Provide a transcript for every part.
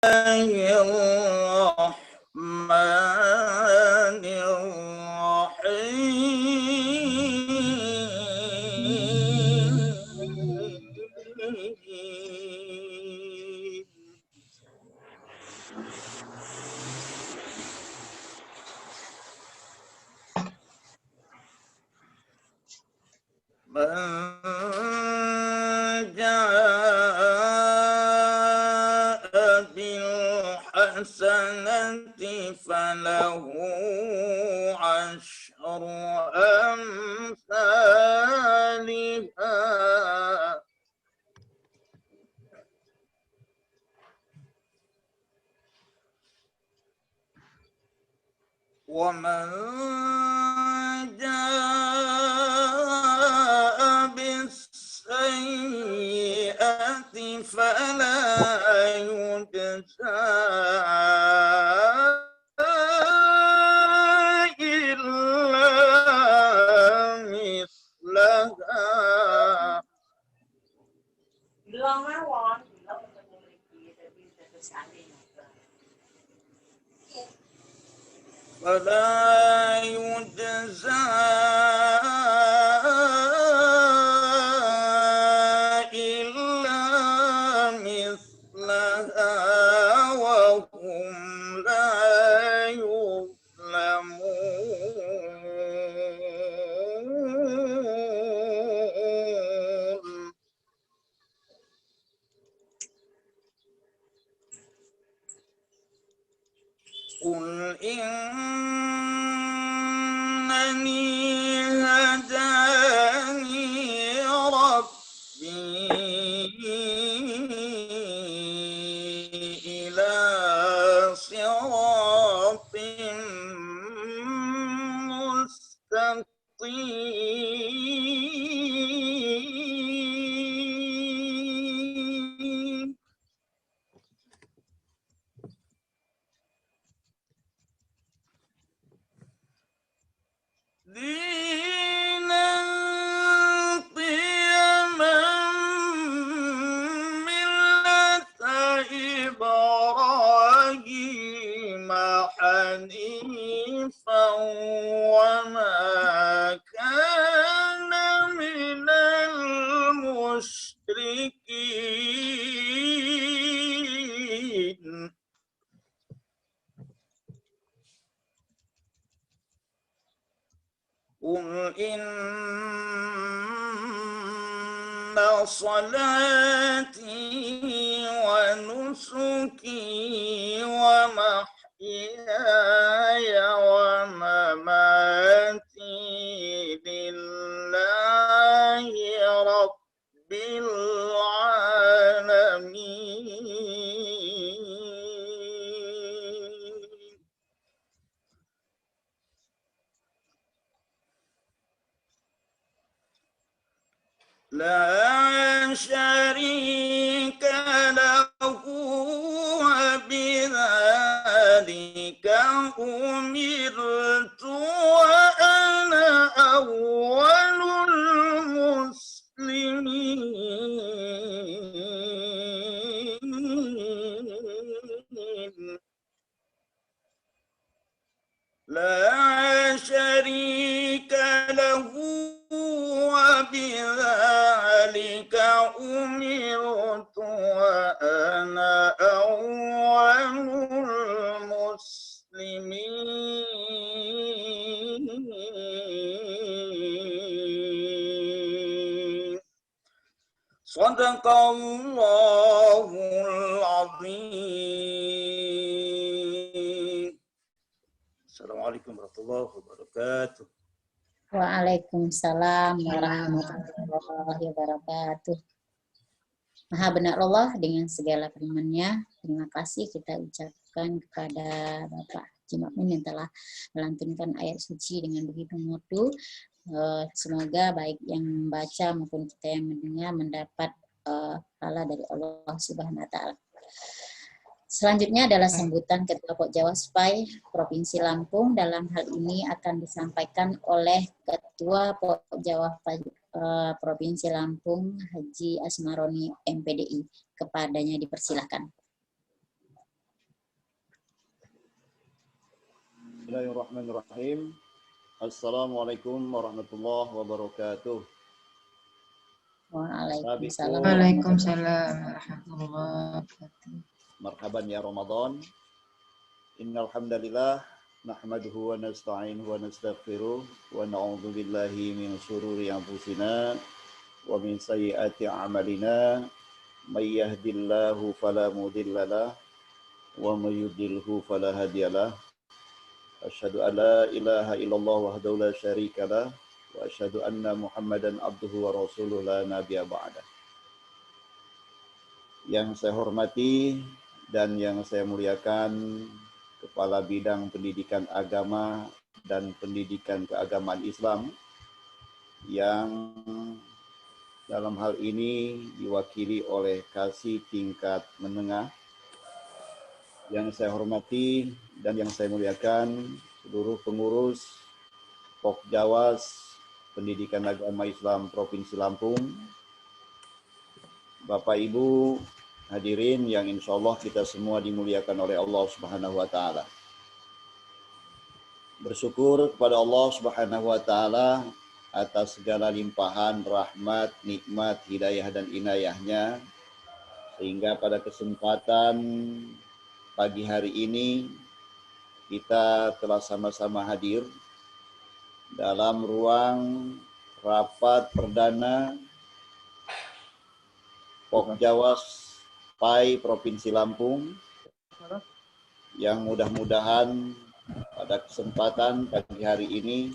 الرحمن الرحيم من جاء بالحسنة فله عشر أمثالها ومن جاء بالسيئة فلا يجزى إلا مثلها فلا يجزى إلا مثلها وهم لا يظلمون قل إنني هداني ربي إلى صراط مستقيم دينا قيما ملة إبراهيم حنيفا وما كان من المشركين قل إن صلاتي ونسكي ومحياي ومماتي لله رب العالمين لا شريك له وبذلك أمرت وأنا أول المسلمين لا شريك له وبذلك أمرت وأنا أول المسلمين صدق الله العظيم. Assalamualaikum warahmatullahi wabarakatuh. Waalaikumsalam warahmatullahi wabarakatuh. Maha benar Allah dengan segala firman-Nya. Terima kasih kita ucapkan kepada Bapak Haji Makmun yang telah melantunkan ayat suci dengan begitu merdu. Semoga baik yang membaca maupun kita yang mendengar mendapat pahala dari Allah Subhanahu wa taala. Selanjutnya adalah sambutan Ketua Pokjawa SPAI Provinsi Lampung. Dalam hal ini akan disampaikan oleh Ketua Pokjawa Provinsi Lampung Haji Asmaroni MPDI. Kepadanya dipersilahkan. Bismillahirrahmanirrahim. Assalamualaikum warahmatullahi wabarakatuh. Waalaikumsalam. Waalaikumsalam warahmatullahi wabarakatuh. Marhaban ya Ramadan. Innal hamdalillah nahmaduhu wa nasta'inuhu wa nastaghfiruh wa na'udzu billahi min shururi anfusina wa min sayyiati a'malina. May yahdihillahu fala mudhillalah wa may yudlilhu fala hadiyalah. Asyhadu an la ilaha illallah wahdahu la syarikalah wa asyhadu anna Muhammadan abduhu wa rasuluhu la nabiyya ba'dah. Yang saya hormati dan yang saya muliakan Kepala Bidang Pendidikan Agama dan Pendidikan Keagamaan Islam yang dalam hal ini diwakili oleh Kasih tingkat menengah. Yang saya hormati dan yang saya muliakan seluruh pengurus Pokjawas Pendidikan Agama Islam Provinsi Lampung, Bapak Ibu hadirin yang insya Allah kita semua dimuliakan oleh Allah Subhanahu wa Ta'ala. Bersyukur kepada Allah Subhanahu wa Ta'ala atas segala limpahan rahmat, nikmat, hidayah dan inayahnya, sehingga pada kesempatan pagi hari ini kita telah sama-sama hadir dalam ruang rapat perdana Pokjawas PAI Provinsi Lampung yang mudah-mudahan pada kesempatan pagi hari ini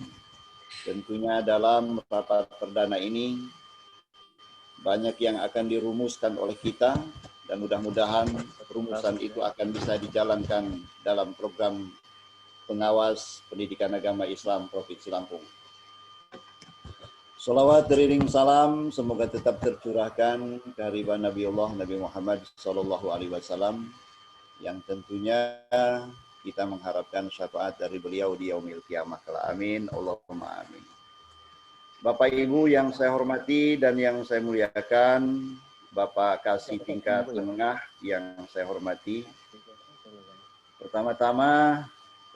tentunya dalam rapat perdana ini banyak yang akan dirumuskan oleh kita dan mudah-mudahan rumusan itu akan bisa dijalankan dalam program pengawas pendidikan agama Islam Provinsi Lampung. Salawat beriring salam semoga tetap tercurahkan kehadiran Nabi Allah Nabi Muhammad SAW yang tentunya kita mengharapkan syafaat dari beliau di yaumil qiyamah kelak. Amin. Allahumma amin. Bapak Ibu yang saya hormati dan yang saya muliakan, Bapak Kasih tingkat menengah yang saya hormati. Pertama-tama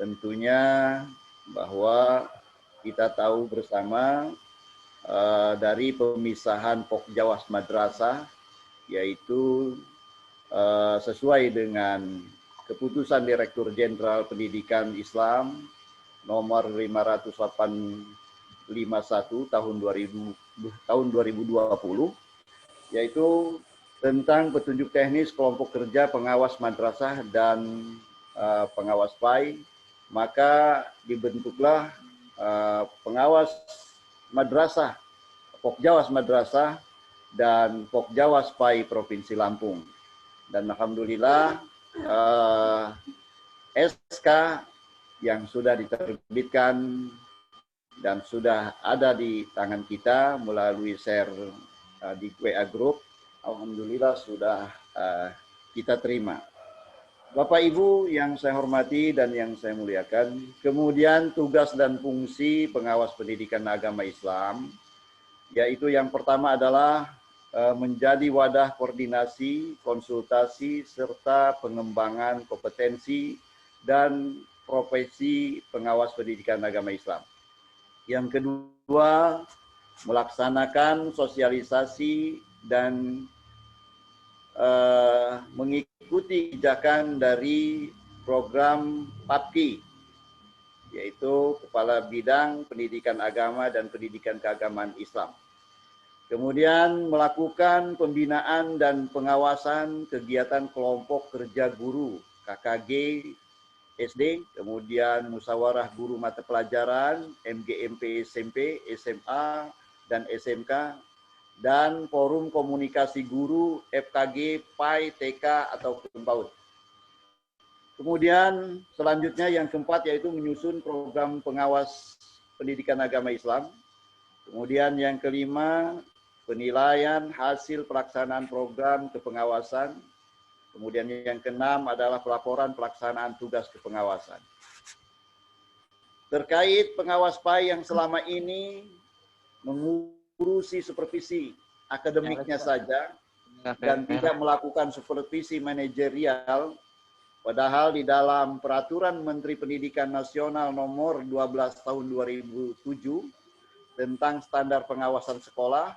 tentunya bahwa kita tahu bersama dari pemisahan Pokjawas Madrasah, yaitu sesuai dengan keputusan Direktur Jenderal Pendidikan Islam nomor 551 tahun 2020, yaitu tentang petunjuk teknis kelompok kerja pengawas madrasah dan pengawas PAI, maka dibentuklah pengawas madrasah, Pokjawas Madrasah dan Pokjawas PAI Provinsi Lampung. Dan alhamdulillah SK yang sudah diterbitkan dan sudah ada di tangan kita melalui share di WA Group, alhamdulillah sudah kita terima. Bapak Ibu yang saya hormati dan yang saya muliakan, kemudian tugas dan fungsi pengawas pendidikan agama Islam, yaitu yang pertama adalah menjadi wadah koordinasi, konsultasi, serta pengembangan kompetensi dan profesi pengawas pendidikan agama Islam. Yang kedua, melaksanakan sosialisasi dan mengikuti kebijakan dari program PAPKI, yaitu Kepala Bidang Pendidikan Agama dan Pendidikan Keagamaan Islam. Kemudian melakukan pembinaan dan pengawasan kegiatan kelompok kerja guru KKG SD, kemudian musyawarah guru mata pelajaran, MGMP SMP, SMA, dan SMK, dan forum komunikasi guru FKG, PAI, TK, atau PAUD. Kemudian selanjutnya yang keempat yaitu menyusun program pengawas pendidikan agama Islam. Kemudian yang kelima, penilaian hasil pelaksanaan program kepengawasan. Kemudian yang keenam adalah pelaporan pelaksanaan tugas kepengawasan. Terkait pengawas PAI yang selama ini mengurusi supervisi akademiknya saja dan tidak melakukan supervisi manajerial, Padahal di dalam Peraturan Menteri Pendidikan Nasional Nomor 12 Tahun 2007 tentang standar pengawasan sekolah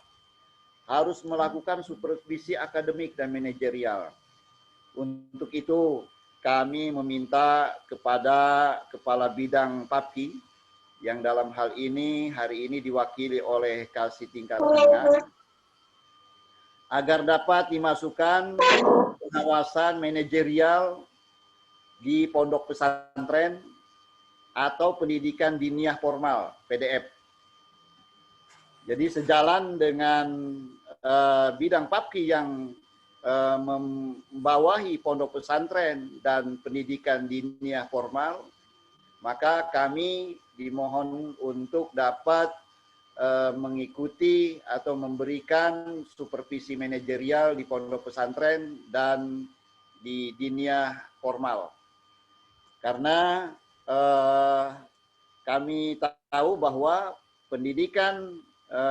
harus melakukan supervisi akademik dan manajerial. Untuk itu kami meminta kepada Kepala Bidang PAPKI yang dalam hal ini hari ini diwakili oleh Kasih tingkat menengah agar dapat dimasukkan pengawasan manajerial di pondok pesantren atau pendidikan diniyah formal (PDF). Jadi sejalan dengan bidang PAPKI yang membawahi pondok pesantren dan pendidikan diniyah formal, maka kami dimohon untuk dapat mengikuti atau memberikan supervisi manajerial di pondok pesantren dan di diniyah formal. Karena kami tahu bahwa pendidikan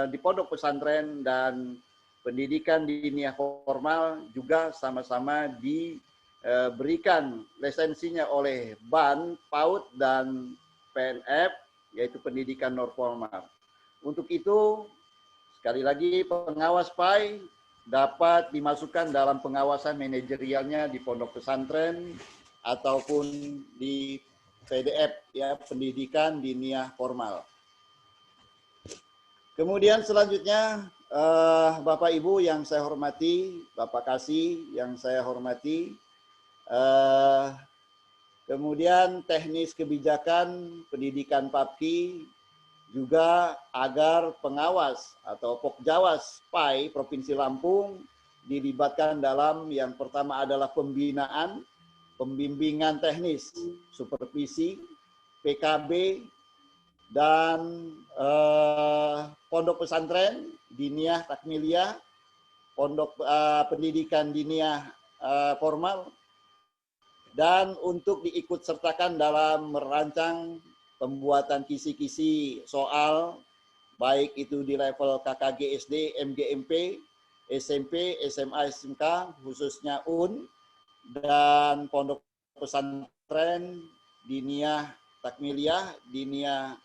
di pondok pesantren dan pendidikan diniyah formal juga sama-sama diberikan lisensinya oleh BAN, PAUD, dan PNF, yaitu pendidikan non formal. Untuk itu, sekali lagi pengawas PAI dapat dimasukkan dalam pengawasan manajerialnya di pondok pesantren ataupun di PDF, ya, pendidikan diniyah formal. Kemudian selanjutnya, Bapak Ibu yang saya hormati, Bapak Kasih yang saya hormati, kemudian teknis kebijakan pendidikan PAPKI juga agar pengawas atau Pokjawas PAI Provinsi Lampung dilibatkan dalam yang pertama adalah pembinaan, pembimbingan teknis, supervisi, PKB, dan pondok pesantren, diniyah takmiliyah, pondok pendidikan diniyah formal, dan untuk diikut sertakan dalam merancang pembuatan kisi-kisi soal, baik itu di level KKG SD, MGMP, SMP, SMA, SMK, khususnya UN, dan pondok pesantren, diniyah takmiliyah, diniyah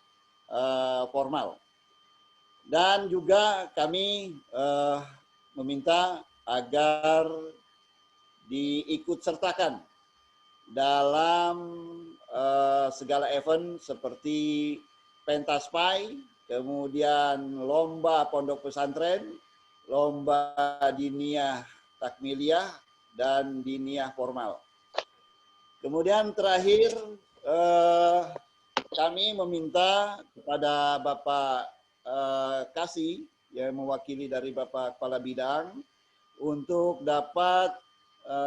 formal. Dan juga kami meminta agar diikut sertakan dalam segala event seperti pentas PAI, kemudian lomba pondok pesantren, lomba diniyah takmiliyah, dan diniyah formal. Kemudian terakhir, kami meminta kepada Bapak Kasih yang mewakili dari Bapak Kepala Bidang untuk dapat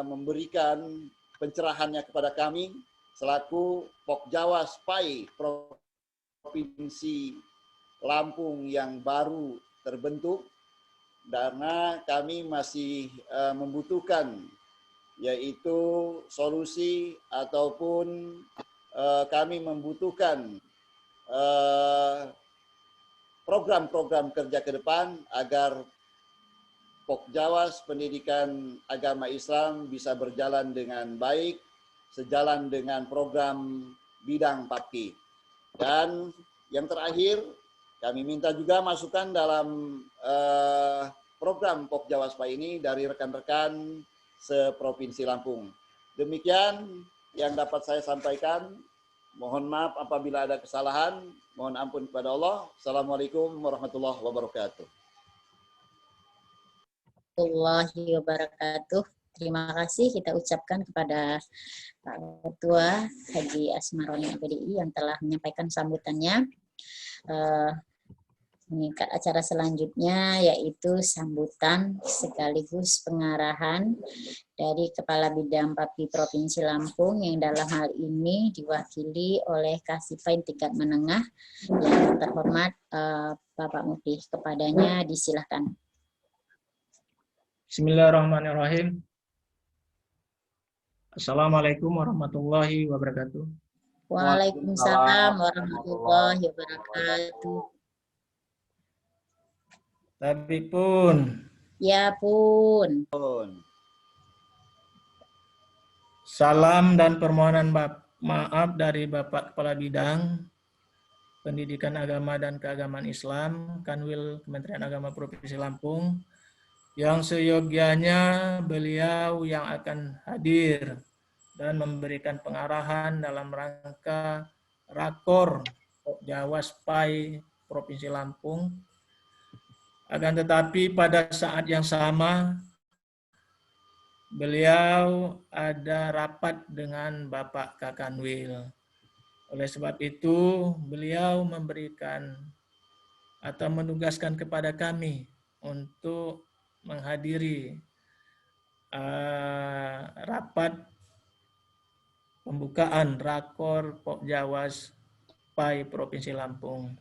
memberikan pencerahannya kepada kami selaku Pokjawas PAI Provinsi Lampung yang baru terbentuk, karena kami masih membutuhkan yaitu solusi ataupun kami membutuhkan program-program kerja ke depan agar Pokjawas Pendidikan Agama Islam bisa berjalan dengan baik, sejalan dengan program bidang PAPKI. Dan yang terakhir, kami minta juga masukan dalam program Pokjawas PAI ini dari rekan-rekan seprovinsi Lampung. Demikian yang dapat saya sampaikan. Mohon maaf apabila ada kesalahan. Mohon ampun kepada Allah. Assalamualaikum warahmatullahi wabarakatuh. Warahmatullahi wabarakatuh. Terima kasih kita ucapkan kepada Pak Ketua Haji Asmaroni BDI yang telah menyampaikan sambutannya. Mengikat acara selanjutnya yaitu sambutan sekaligus pengarahan dari Kepala Bidang PAPKI Provinsi Lampung yang dalam hal ini diwakili oleh Kasipain tingkat menengah yang terhormat Bapak Mufti. Kepadanya disilahkan. Bismillahirrahmanirrahim. Assalamualaikum warahmatullahi wabarakatuh. Waalaikumsalam warahmatullahi wabarakatuh. Tapi pun. Ya pun. Salam dan permohonan maaf dari Bapak Kepala Bidang Pendidikan Agama dan Keagamaan Islam, Kanwil Kementerian Agama Provinsi Lampung, yang seyogianya beliau yang akan hadir dan memberikan pengarahan dalam rangka Rakor Jawa SPAI Provinsi Lampung. Akan tetapi pada saat yang sama, beliau ada rapat dengan Bapak Kakanwil. Oleh sebab itu, beliau memberikan atau menugaskan kepada kami untuk menghadiri rapat pembukaan Rakor Pok Jawas PAI Provinsi Lampung.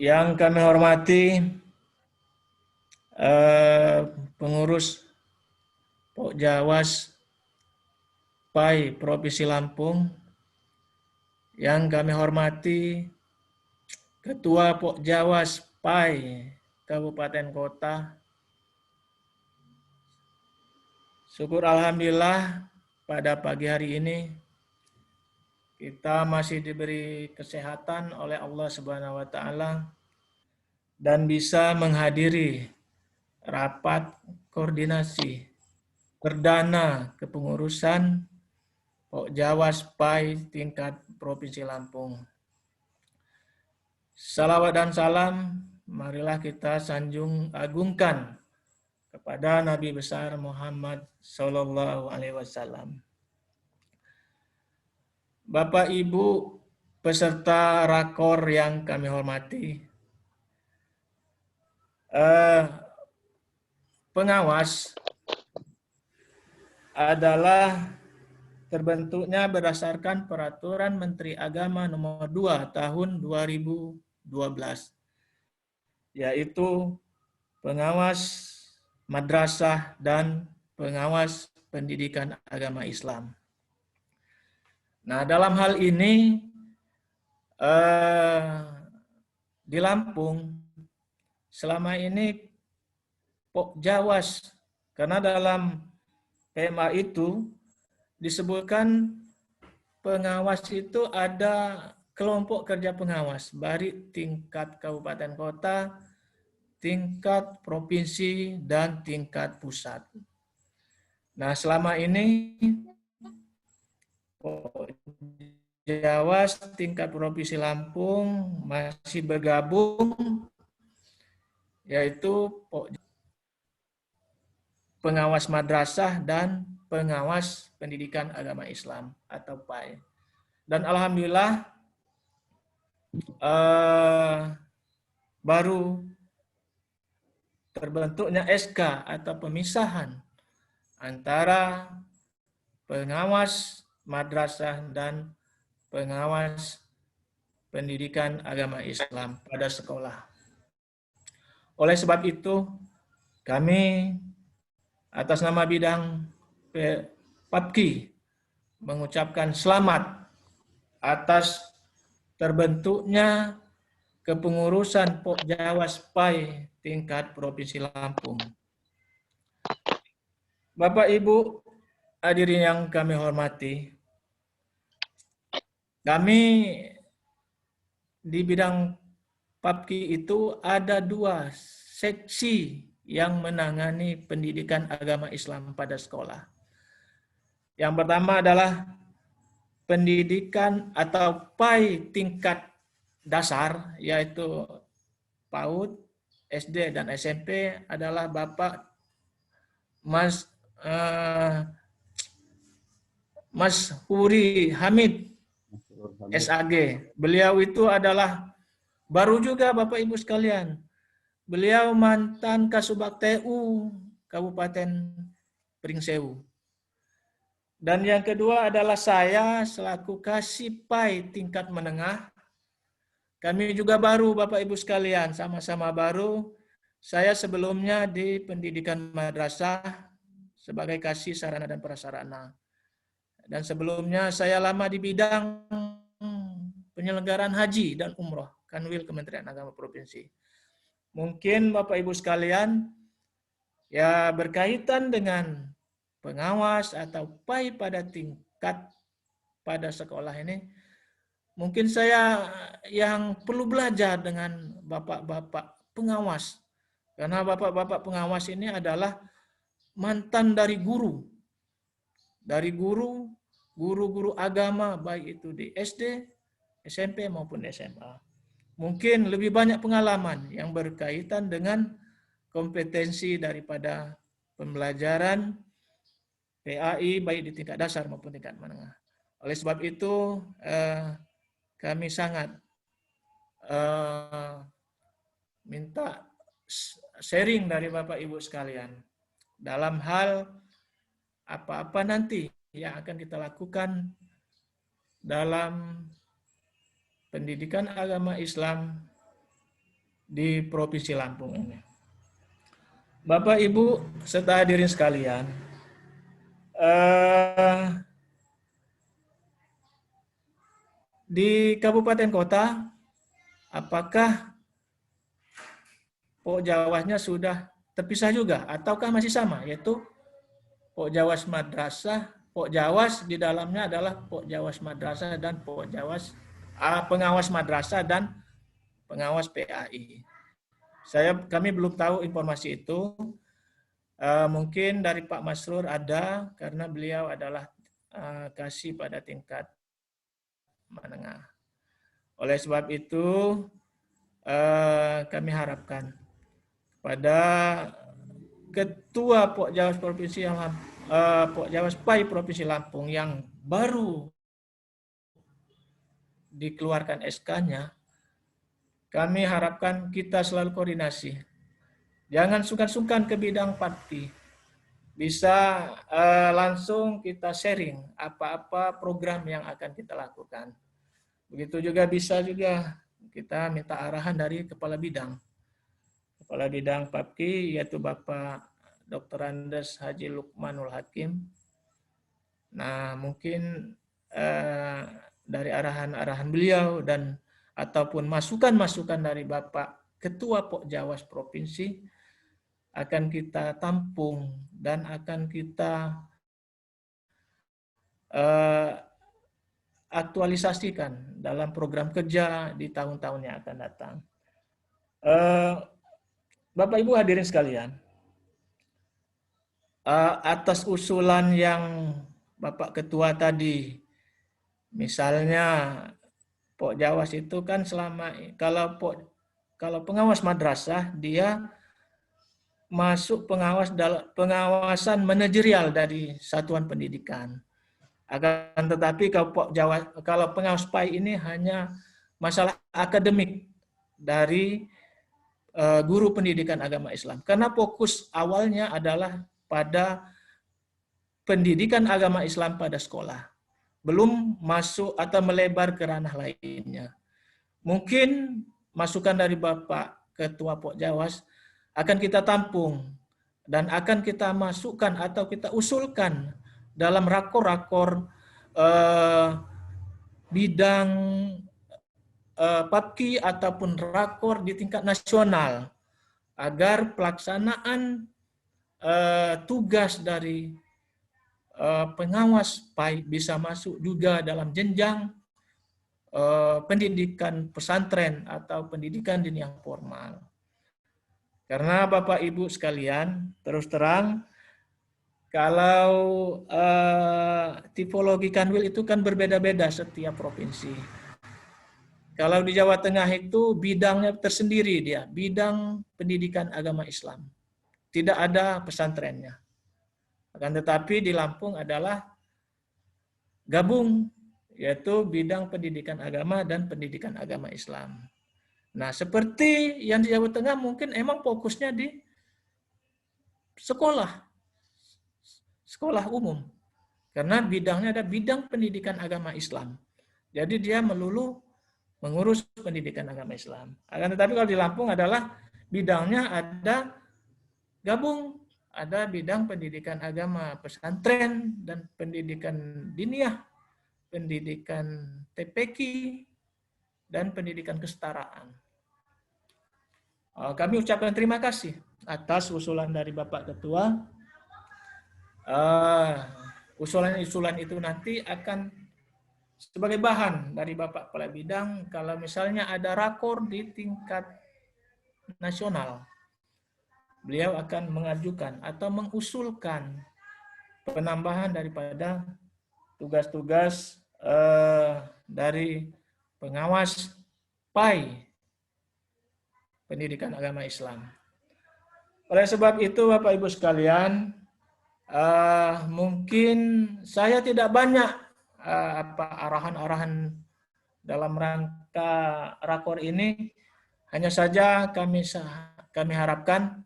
Yang kami hormati pengurus Pok Jawas PAI Provinsi Lampung, yang kami hormati Ketua Pok Jawas PAI Kabupaten Kota. Syukur alhamdulillah pada pagi hari ini kita masih diberi kesehatan oleh Allah Subhanahu wa taala dan bisa menghadiri rapat koordinasi perdana kepengurusan Pok Jawas PAI tingkat Provinsi Lampung. Salawat dan salam marilah kita sanjung agungkan kepada Nabi besar Muhammad Sallallahu Alaihi Wasallam. Bapak Ibu peserta rakor yang kami hormati, pengawas adalah terbentuknya berdasarkan Peraturan Menteri Agama Nomor 2 Tahun 2012, yaitu pengawas madrasah dan pengawas pendidikan agama Islam. Nah, dalam hal ini di Lampung selama ini Pok Jawas, karena dalam PMA itu disebutkan pengawas itu ada kelompok kerja pengawas, baik tingkat kabupaten kota, tingkat provinsi, dan tingkat pusat. Nah, selama ini Jawas tingkat Provinsi Lampung masih bergabung, yaitu pengawas madrasah dan pengawas pendidikan agama Islam atau PAI. Dan alhamdulillah baru terbentuknya SK atau pemisahan antara pengawas madrasah dan pengawas pendidikan agama Islam pada sekolah. Oleh sebab itu, kami atas nama bidang PAPKI mengucapkan selamat atas terbentuknya kepengurusan Pok Jawas PAI tingkat Provinsi Lampung. Bapak Ibu hadirin yang kami hormati, kami di bidang PAPKI itu ada 2 seksi yang menangani pendidikan agama Islam pada sekolah. Yang pertama adalah pendidikan atau PAI tingkat dasar, yaitu PAUD, SD, dan SMP adalah Bapak Mas Huri Hamid, SAG. Beliau itu adalah baru juga Bapak Ibu sekalian. Beliau mantan Kasubag TU Kabupaten Pringsewu. Dan yang kedua adalah saya selaku Kasih PAI tingkat menengah. Kami juga baru Bapak Ibu sekalian, sama-sama baru. Saya sebelumnya di pendidikan madrasah sebagai Kasih Sarana dan Prasarana. Dan sebelumnya saya lama di bidang penyelenggaraan haji dan umroh, Kanwil Kementerian Agama Provinsi. Mungkin Bapak Ibu sekalian, ya berkaitan dengan pengawas atau PAI pada tingkat pada sekolah ini, mungkin saya yang perlu belajar dengan bapak-bapak pengawas. Karena bapak-bapak pengawas ini adalah mantan dari guru. Dari guru-guru agama, baik itu di SD, SMP maupun SMA. Mungkin lebih banyak pengalaman yang berkaitan dengan kompetensi daripada pembelajaran PAI baik di tingkat dasar maupun tingkat menengah. Oleh sebab itu, kami sangat minta sharing dari Bapak Ibu sekalian dalam hal apa-apa nanti yang akan kita lakukan dalam pendidikan agama Islam di Provinsi Lampung ini. Bapak Ibu serta hadirin sekalian, di kabupaten kota, apakah Pok Jawasnya sudah terpisah juga ataukah masih sama, yaitu Pok Jawas Madrasah, Pok Jawas di dalamnya adalah Pok Jawas Madrasah dan Pok Jawas pengawas madrasah dan pengawas PAI. Kami belum tahu informasi itu. Mungkin dari Pak Masrur ada, karena beliau adalah kasih pada tingkat menengah. Oleh sebab itu, kami harapkan pada Ketua Pok Jawas Provinsi Pok Jawas PAI Provinsi Lampung yang baru dikeluarkan SK-nya, kami harapkan kita selalu koordinasi. Jangan sungkan-sungkan ke bidang parti. Bisa langsung kita sharing apa-apa program yang akan kita lakukan. Begitu juga bisa juga kita minta arahan dari kepala bidang. Kepala Bidang PAPKI yaitu Bapak Dr. Andes Haji Lukmanul Hakim. Nah, mungkin dari arahan-arahan beliau dan ataupun masukan-masukan dari Bapak Ketua Pok Jawas Provinsi akan kita tampung dan akan kita aktualisasikan dalam program kerja di tahun-tahun yang akan datang. Bapak Ibu hadirin sekalian, atas usulan yang Bapak Ketua tadi, misalnya Pok Jawas itu kan kalau pengawas madrasah dia masuk pengawasan manajerial dari satuan pendidikan. Akan tetapi kalau pengawas PAI ini hanya masalah akademik dari guru pendidikan agama Islam. Karena fokus awalnya adalah pada pendidikan agama Islam pada sekolah. Belum masuk atau melebar ke ranah lainnya. Mungkin masukan dari Bapak Ketua Pok Jawas akan kita tampung dan akan kita masukkan atau kita usulkan dalam rakor-rakor bidang PAPKI ataupun rakor di tingkat nasional agar pelaksanaan tugas dari pengawas PAI bisa masuk juga dalam jenjang pendidikan pesantren atau pendidikan dini yang formal. Karena Bapak Ibu sekalian, terus terang, kalau tipologi kanwil itu kan berbeda-beda setiap provinsi. Kalau di Jawa Tengah itu bidangnya tersendiri dia, bidang pendidikan agama Islam. Tidak ada pesantrennya. Akan tetapi di Lampung adalah gabung, yaitu bidang pendidikan agama dan pendidikan agama Islam. Nah, seperti yang di Jawa Tengah mungkin emang fokusnya di sekolah umum. Karena bidangnya ada bidang pendidikan agama Islam. Jadi dia melulu mengurus pendidikan agama Islam. Akan tetapi kalau di Lampung adalah bidangnya ada gabung, ada bidang pendidikan agama pesantren dan pendidikan diniyah, pendidikan TPQ, dan pendidikan kesetaraan. Kami ucapkan terima kasih atas usulan dari Bapak Ketua. usulan-usulan itu nanti akan sebagai bahan dari Bapak Kepala Bidang kalau misalnya ada rakor di tingkat nasional. Beliau akan mengajukan atau mengusulkan penambahan daripada tugas-tugas dari pengawas PAI Pendidikan Agama Islam. Oleh sebab itu, Bapak Ibu sekalian, mungkin saya tidak banyak arahan-arahan dalam rangka rakor ini. Hanya saja kami harapkan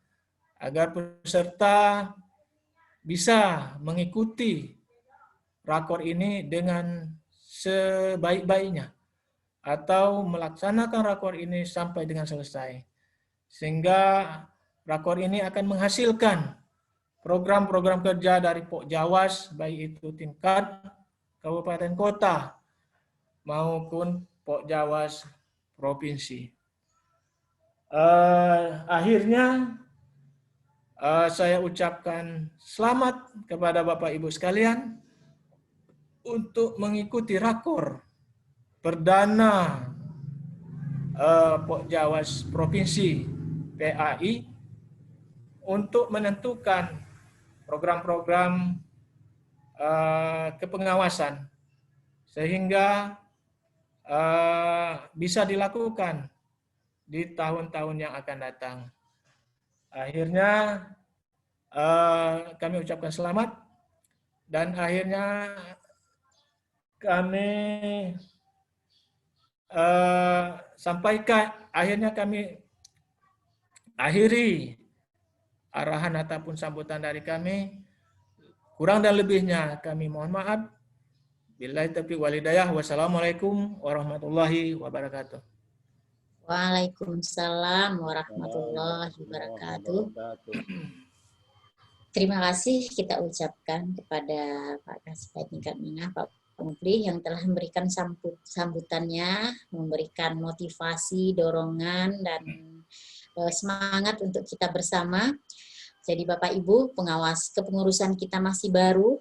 agar peserta bisa mengikuti rakor ini dengan sebaik-baiknya atau melaksanakan rakor ini sampai dengan selesai. Sehingga rakor ini akan menghasilkan program-program kerja dari Pokjawas, baik itu tingkat kabupaten kota maupun Pokjawas provinsi. Akhirnya saya ucapkan selamat kepada Bapak Ibu sekalian untuk mengikuti rakor perdana Pokjawas provinsi PAI untuk menentukan program-program kepengawasan sehingga bisa dilakukan di tahun-tahun yang akan datang. Akhirnya kami ucapkan selamat dan akhirnya kami kami akhiri arahan ataupun sambutan dari kami. Kurang dan lebihnya kami mohon maaf. Billahi taufiq wal hidayah. Wassalamualaikum warahmatullahi wabarakatuh. Waalaikumsalam warahmatullahi wabarakatuh. Terima kasih kita ucapkan kepada Pak Kasbah tingkat Minah, Pak Mufli yang telah memberikan sambutannya, memberikan motivasi, dorongan, dan semangat untuk kita bersama. Jadi Bapak Ibu, pengawas kepengurusan kita masih baru,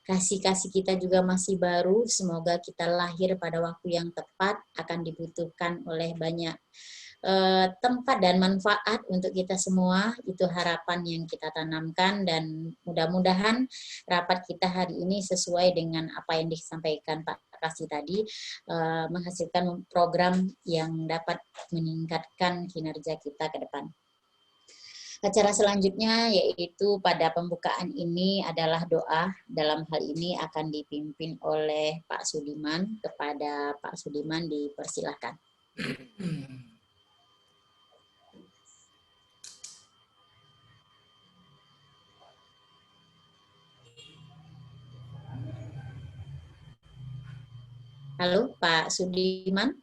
kasih-kasih kita juga masih baru, semoga kita lahir pada waktu yang tepat, akan dibutuhkan oleh banyak tempat dan manfaat untuk kita semua. Itu harapan yang kita tanamkan dan mudah-mudahan rapat kita hari ini sesuai dengan apa yang disampaikan Pak Kasih tadi, menghasilkan program yang dapat meningkatkan kinerja kita ke depan. Acara selanjutnya yaitu pada pembukaan ini adalah doa. Dalam hal ini akan dipimpin oleh Pak Sudiman. Kepada Pak Sudiman dipersilahkan. Halo Pak Sudiman.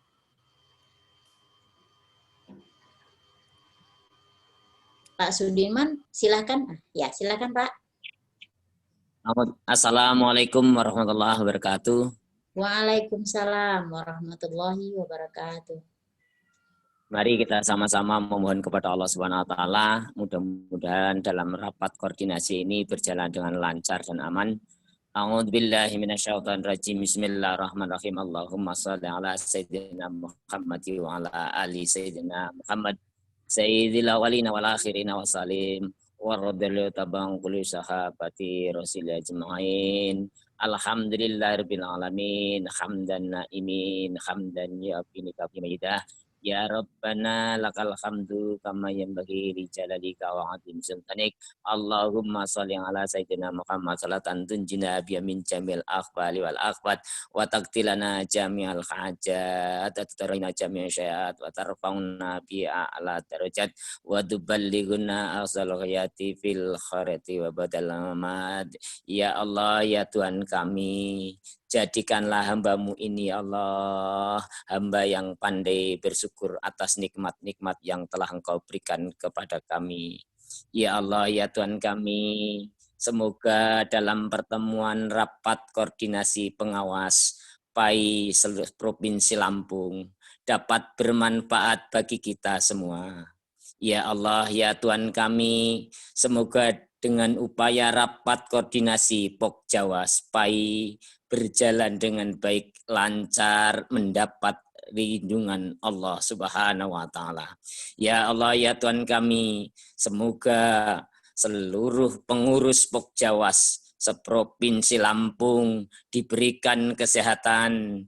Pak Sudirman, silakan. Ya, silakan Pak. Assalamualaikum warahmatullahi wabarakatuh. Waalaikumsalam warahmatullahi wabarakatuh. Mari kita sama-sama memohon kepada Allah Subhanahu wa taala, mudah-mudahan dalam rapat koordinasi ini berjalan dengan lancar dan aman. A'udzubillahi minasyaitonirrajim. Bismillahirrahmanirrahim. Allahumma shalli ala sayyidina Muhammad wa ala ali sayyidina Muhammad. Sayyidil awalina wal akhirina wa salim wa radhiyallahu tabang kulli sahabati rasulillah ajma'in. Alhamdulillahirabbil alamin, hamdan naimin, hamdan yu'affinika bimajidah. Ya Rabbana lakal hamdu kama yanbaghi li jalalika wa 'azimi sultanik. Allahumma shalli ala sayyidina Muhammad salatan tunjina biya min jamil akhbali wal akhbat wa taqtilana jami'al hajat wa tatarina jami'al syai'at wa tarfa'una bi a'la darajat wa tuballighuna aqsal ghayati fil khairati wa badal mamad. Ya Allah, ya Tuhan kami, jadikanlah hamba-Mu ini ya Allah, hamba yang pandai bersyukur atas nikmat-nikmat yang telah Engkau berikan kepada kami. Ya Allah, ya Tuhan kami, semoga dalam pertemuan rapat koordinasi pengawas PAI seluruh Provinsi Lampung dapat bermanfaat bagi kita semua. Ya Allah, ya Tuhan kami, semoga dengan upaya rapat koordinasi POK Jawa supaya berjalan dengan baik, lancar, mendapat lindungan Allah Subhanahu wa taala. Ya Allah, ya Tuhan kami, semoga seluruh pengurus POK Jawas seprovinsi Lampung diberikan kesehatan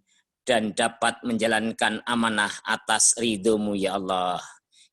dan dapat menjalankan amanah atas ridho-Mu ya Allah.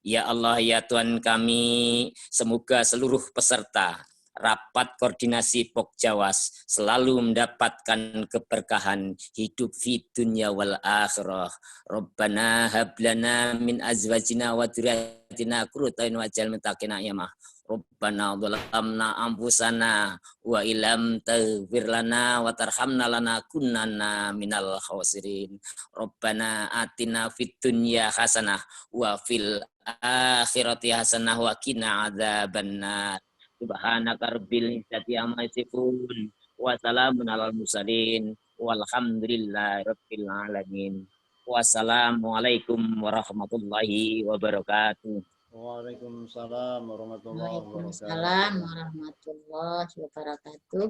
Ya Allah, ya Tuhan kami, semoga seluruh peserta rapat koordinasi POK Jawas selalu mendapatkan keberkahan hidup fi dunya wal akhirah. Rabbana hablana min azwajina wa dzurriyyatina qurrata a'yun waj'alna lil muttaqina imama. Rabbana dhalamna anfusana wa illam taghfir lana wa tarhamna lanakunanna minal khasirin. Rabbana atina fid dunya hasanah wa fil akhirati hasanah wa qina adzabannar. Subhanaka rabbil izzati amma yasifun wa salamun alal mursalin walhamdulillahi rabbil alamin. Wassalamualaikum warahmatullahi wabarakatuh. Waalaikumsalam warahmatullahi Waalaikumsalam warahmatullahi wabarakatuh.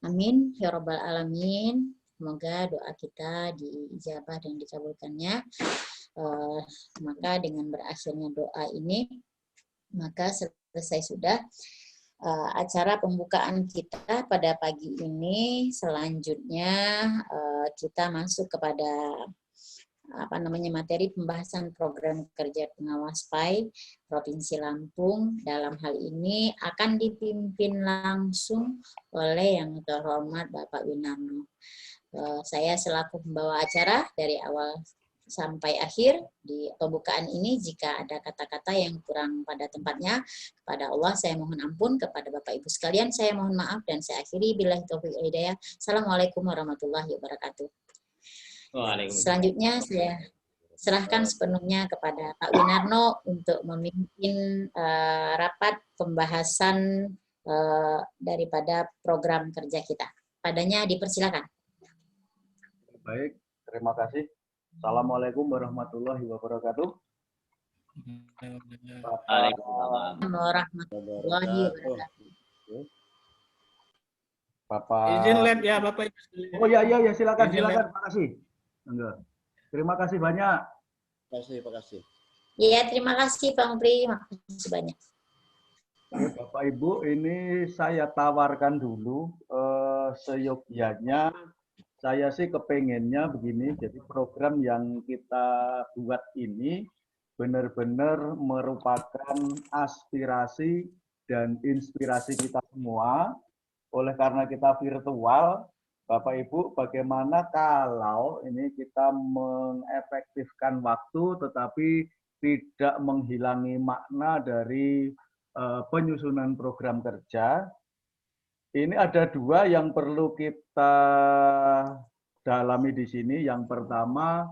Amin ya rabbal alamin. Semoga doa kita diijabah dan dikabulkannya. Maka dengan berakhirnya doa ini, maka selesai sudah acara pembukaan kita pada pagi ini. Selanjutnya kita masuk kepada materi pembahasan program kerja pengawas PAI Provinsi Lampung. Dalam hal ini akan dipimpin langsung oleh yang terhormat Bapak Winarno. Saya selaku pembawa acara dari awal sampai akhir di pembukaan ini. Jika ada kata-kata yang kurang pada tempatnya, kepada Allah saya mohon ampun, kepada Bapak Ibu sekalian saya mohon maaf, dan saya akhiri billahi taufiq wal hidayah. Assalamualaikum warahmatullahi wabarakatuh. Selanjutnya saya serahkan sepenuhnya kepada Pak Winarno untuk memimpin rapat pembahasan daripada program kerja kita. Padanya dipersilakan. Baik, terima kasih. Assalamualaikum warahmatullahi wabarakatuh. Waalaikumsalam warahmatullahi wabarakatuh. Bapak. Izin lihat ya Bapak Ibu. Oh ya silakan. Terima kasih. Terima kasih banyak. Terima kasih. Iya, terima kasih Pak Mupri, makasih banyak. Bapak Ibu, ini saya tawarkan dulu seyogyanya. Saya sih kepengennya begini, jadi program yang kita buat ini benar-benar merupakan aspirasi dan inspirasi kita semua. Oleh karena kita virtual, Bapak Ibu, bagaimana kalau ini kita mengefektifkan waktu tetapi tidak menghilangi makna dari penyusunan program kerja. Ini ada dua yang perlu kita dalami di sini. Yang pertama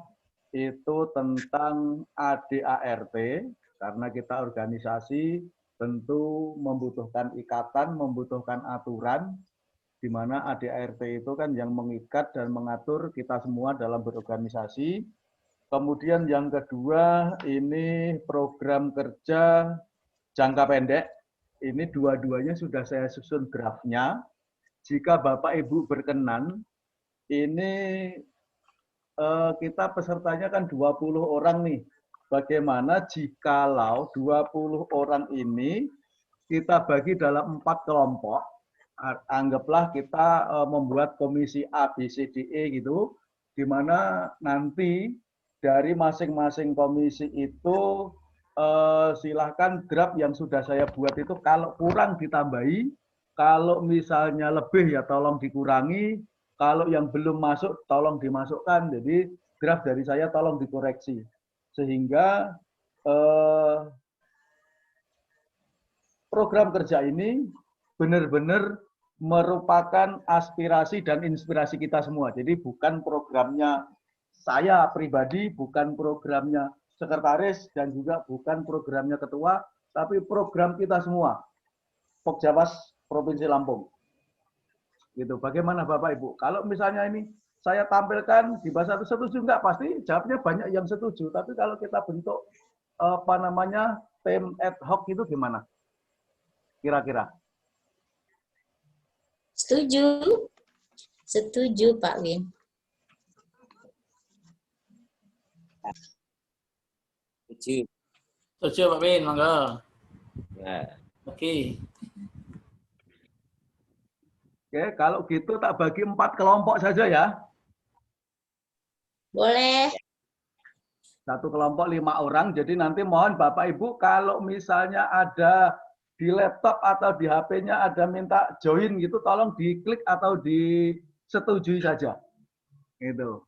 itu tentang ADART, karena kita organisasi tentu membutuhkan ikatan, membutuhkan aturan, di mana ADART itu kan yang mengikat dan mengatur kita semua dalam berorganisasi. Kemudian yang kedua ini program kerja jangka pendek. Ini dua-duanya sudah saya susun draftnya. Jika Bapak Ibu berkenan, ini kita pesertanya kan 20 orang nih. Bagaimana jikalau 20 orang ini kita bagi dalam 4 kelompok. Anggaplah kita membuat komisi A, B, C, D, E gitu, di mana nanti dari masing-masing komisi itu silahkan draft yang sudah saya buat itu kalau kurang ditambahi, kalau misalnya lebih ya tolong dikurangi, kalau yang belum masuk tolong dimasukkan. Jadi draft dari saya tolong dikoreksi sehingga program kerja ini benar-benar merupakan aspirasi dan inspirasi kita semua. Jadi bukan programnya saya pribadi, bukan programnya sekretaris, dan juga bukan programnya ketua, tapi program kita semua, POK Jawas Provinsi Lampung. Gitu. Bagaimana Bapak Ibu? Kalau misalnya ini saya tampilkan di bahasa setuju enggak, pasti jawabnya banyak yang setuju. Tapi kalau kita bentuk tim ad hoc itu gimana? Kira-kira Setuju. Setuju, Pak Win. Setuju. Setuju Pak Win, monggo. Ya. Oke. Oke, kalau gitu tak bagi 4 kelompok saja ya. Boleh. Satu kelompok 5 orang. Jadi nanti mohon Bapak Ibu kalau misalnya ada di laptop atau di HP-nya ada minta join gitu, tolong diklik atau disetujui saja. Gitu.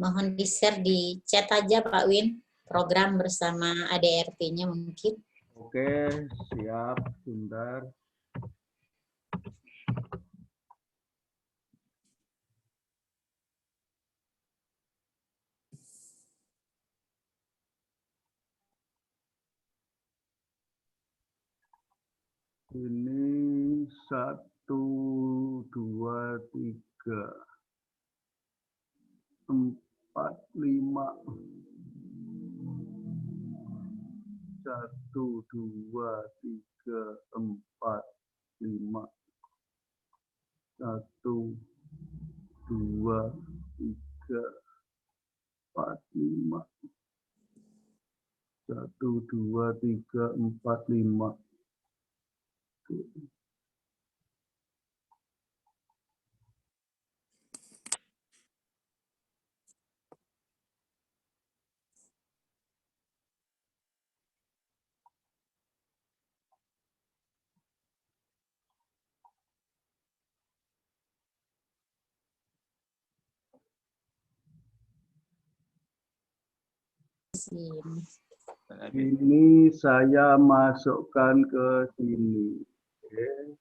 Mohon di-share di chat aja Pak Win. Program bersama ADRT-nya mungkin. Oke, siap. Sebentar. Ini 1, 2, 3, 4, 5. 1, 2, 3, 4, 5. 1, 2, 3, 4, 5. 1, 2, 3, 4, 5. Ini saya masukkan ke sini. Oke.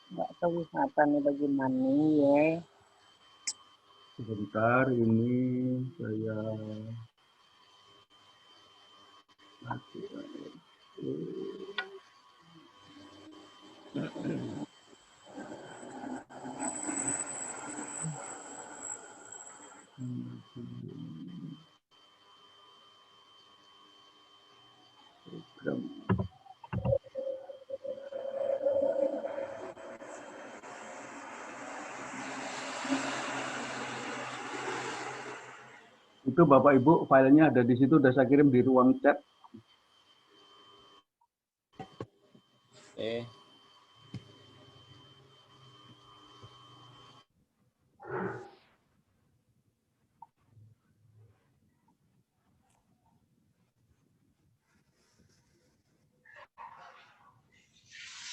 Nggak tahu wisatanya bagaimana ya. Sebentar, ini saya masukkan. Program. Itu Bapak Ibu filenya ada di situ, udah saya kirim di ruang chat. Oke.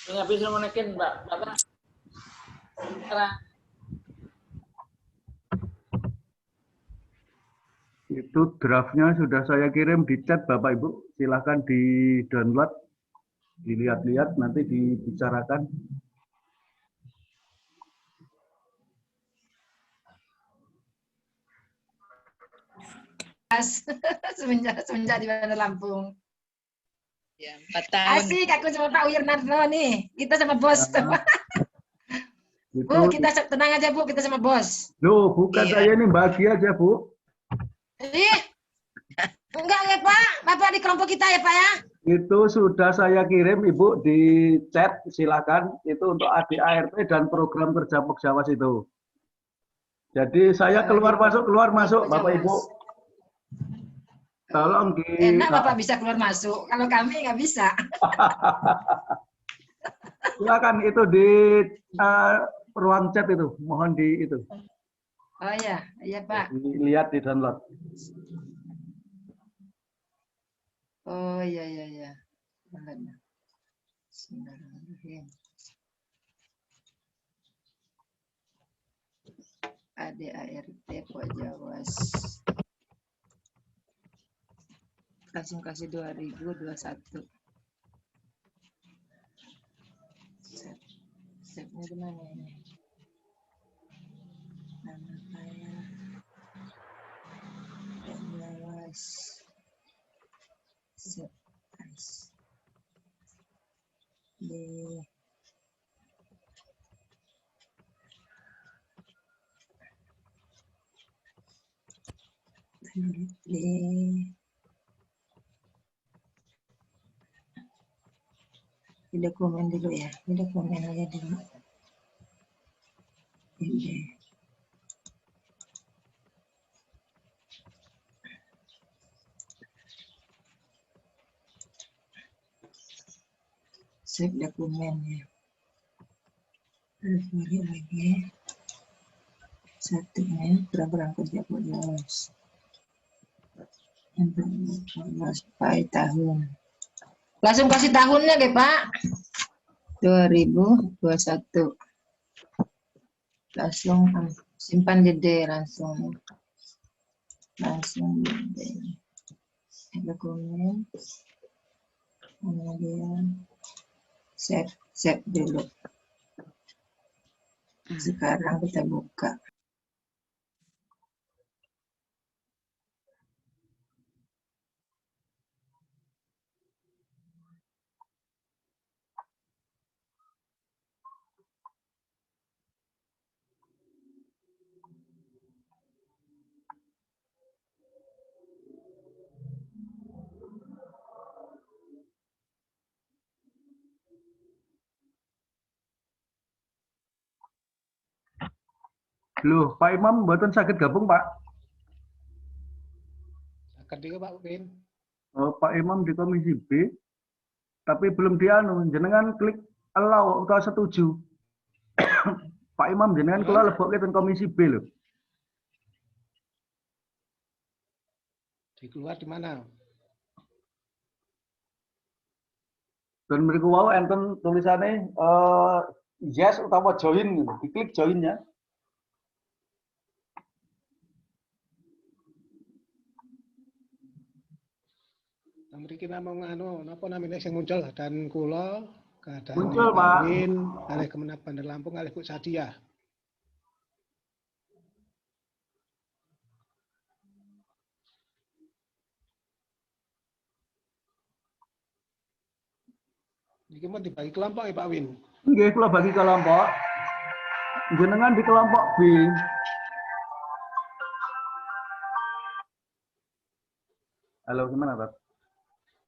Nggak bisa menekan, Mbak. Bapak. Itu draftnya sudah saya kirim di chat Bapak Ibu. Silahkan di-download, dilihat-lihat, nanti dibicarakan. kelas semenjak di Bandar Lampung. Ya, 4 tahun. Asik aku sama Pak Wirnarno nih. Kita sama bos. Itu, Bu, kita tenang aja Bu, kita sama bos. loh, bukan Iya. saya ini bahagia aja, Bu. Ih, enggak ya Pak, Bapak di kelompok kita ya Pak ya. Itu sudah saya kirim Ibu di chat, silakan. Itu untuk ADART dan program kerja Pokjawas itu. Jadi saya keluar masuk, Bapak Ibu. Tolong di... Enak Bapak bisa keluar masuk, kalau kami nggak bisa. Silakan itu di ruang chat itu, mohon di itu. Oh iya, iya Pak. Lihat di download. Oh iya. Bismillahirrahmanirrahim. ADART Pokjawas. Langsung kasih 2021. Save-nya di mana ini? Nama saya Pokjawas. Save as. Di dokumen dulu ya, di dokumen aja dulu. Ini. Save dokumennya. Terus balik lagi. Satunya program kerja Pokjawas. Sampai tahun. Langsung kasih tahunnya deh Pak. 2021. Langsung simpan jeda langsung. Jeda. Dokumen. Kemudian save dulu. Sekarang kita buka. Loh, Pak Imam mboten sakit gabung, Pak. Sakit juga Pak Win. Oh, Pak Imam di Komisi B, tapi belum dianu, jenengan klik allow atau setuju. Pak Imam jenengan kula lebokke teng Komisi B lho. Di keluar di mana? Dan mriku wau enten tulisane yes utawa join, diklik join-nya. Mriki namung anu napa namine sing muncul dan kula keadaan Muncul, Pak. Win, kalih Kemenang Bandar Lampung kalih Bu Sadia. Niki mau dibagi kelompok ya Pak Win. Nggih, kula bagi kelompok. Jenengan di kelompok B. Halo, gimana, Pak?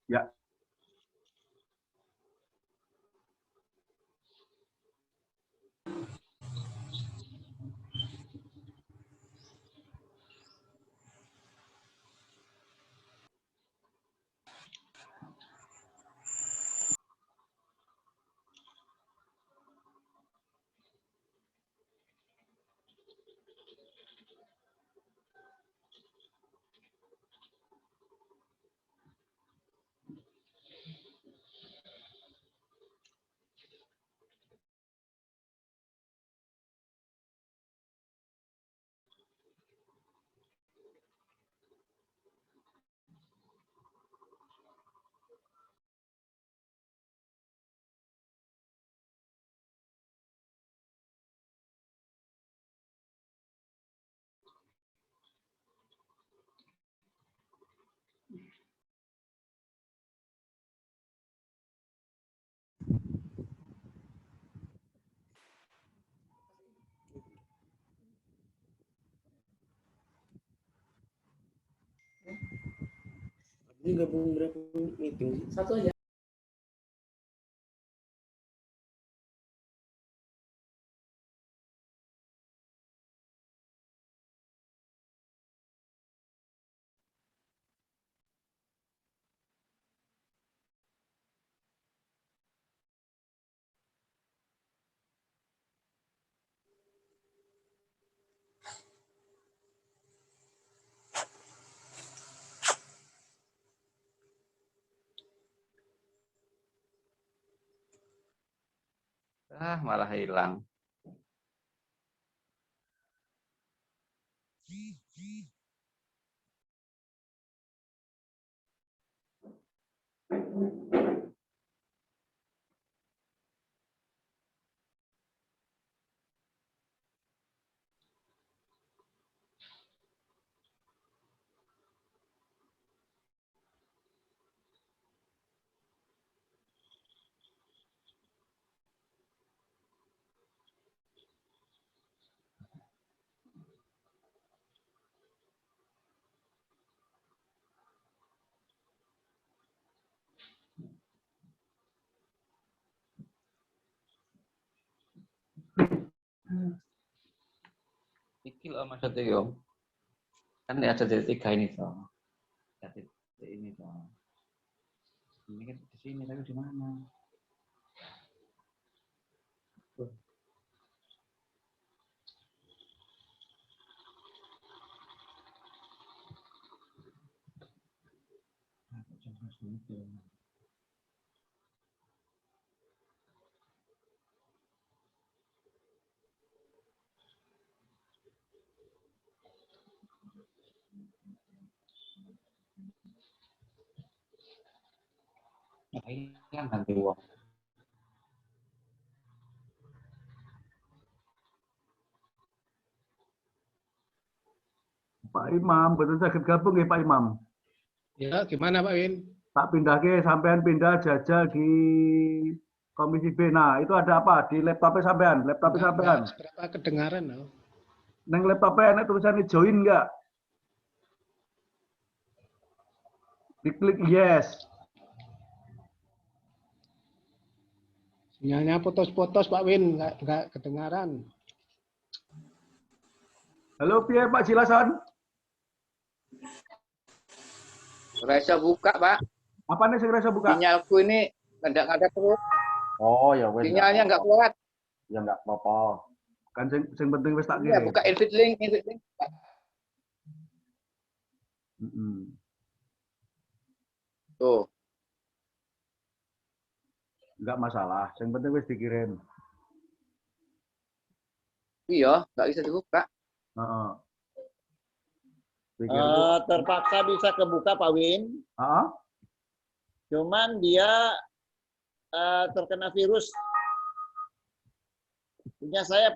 Ya. Ini gabung berapa meeting? Satu aja. Malah hilang. Iki loh maksudnya yo. Kan ada titik 3 ini toh. Ada titik ini toh. Ini kan di sini tapi di mana? Hilang nanti uang. Pak Imam, betul sakit gabung ya Pak Imam. Ya, gimana Pak Win? Tak pindah ke, sampean pindah jajal di Komisi B. Nah, itu ada apa? Di laptopnya sampean, laptopnya sampean. Seberapa kedengaran loh. Neng laptopnya enak tulisannya join nggak? Diklik yes. Sinyalnya putus-putus Pak Win, nggak kedengaran. Halo, piye Pak Jilasan? Rasa buka, Pak. Apa nih sing rasa buka? Sinyalku ini kadang-kadang terus. Oh, ya wes. Sinyalnya nggak kuat. Ya nggak apa-apa. Kan sing penting wis tak Ya, kirim. buka invite link. Tuh. Nggak masalah, yang penting wis dikirim. Iya, nggak bisa dibuka. Terpaksa bisa kebuka Pak Win. Cuman dia terkena virus. Punya saya,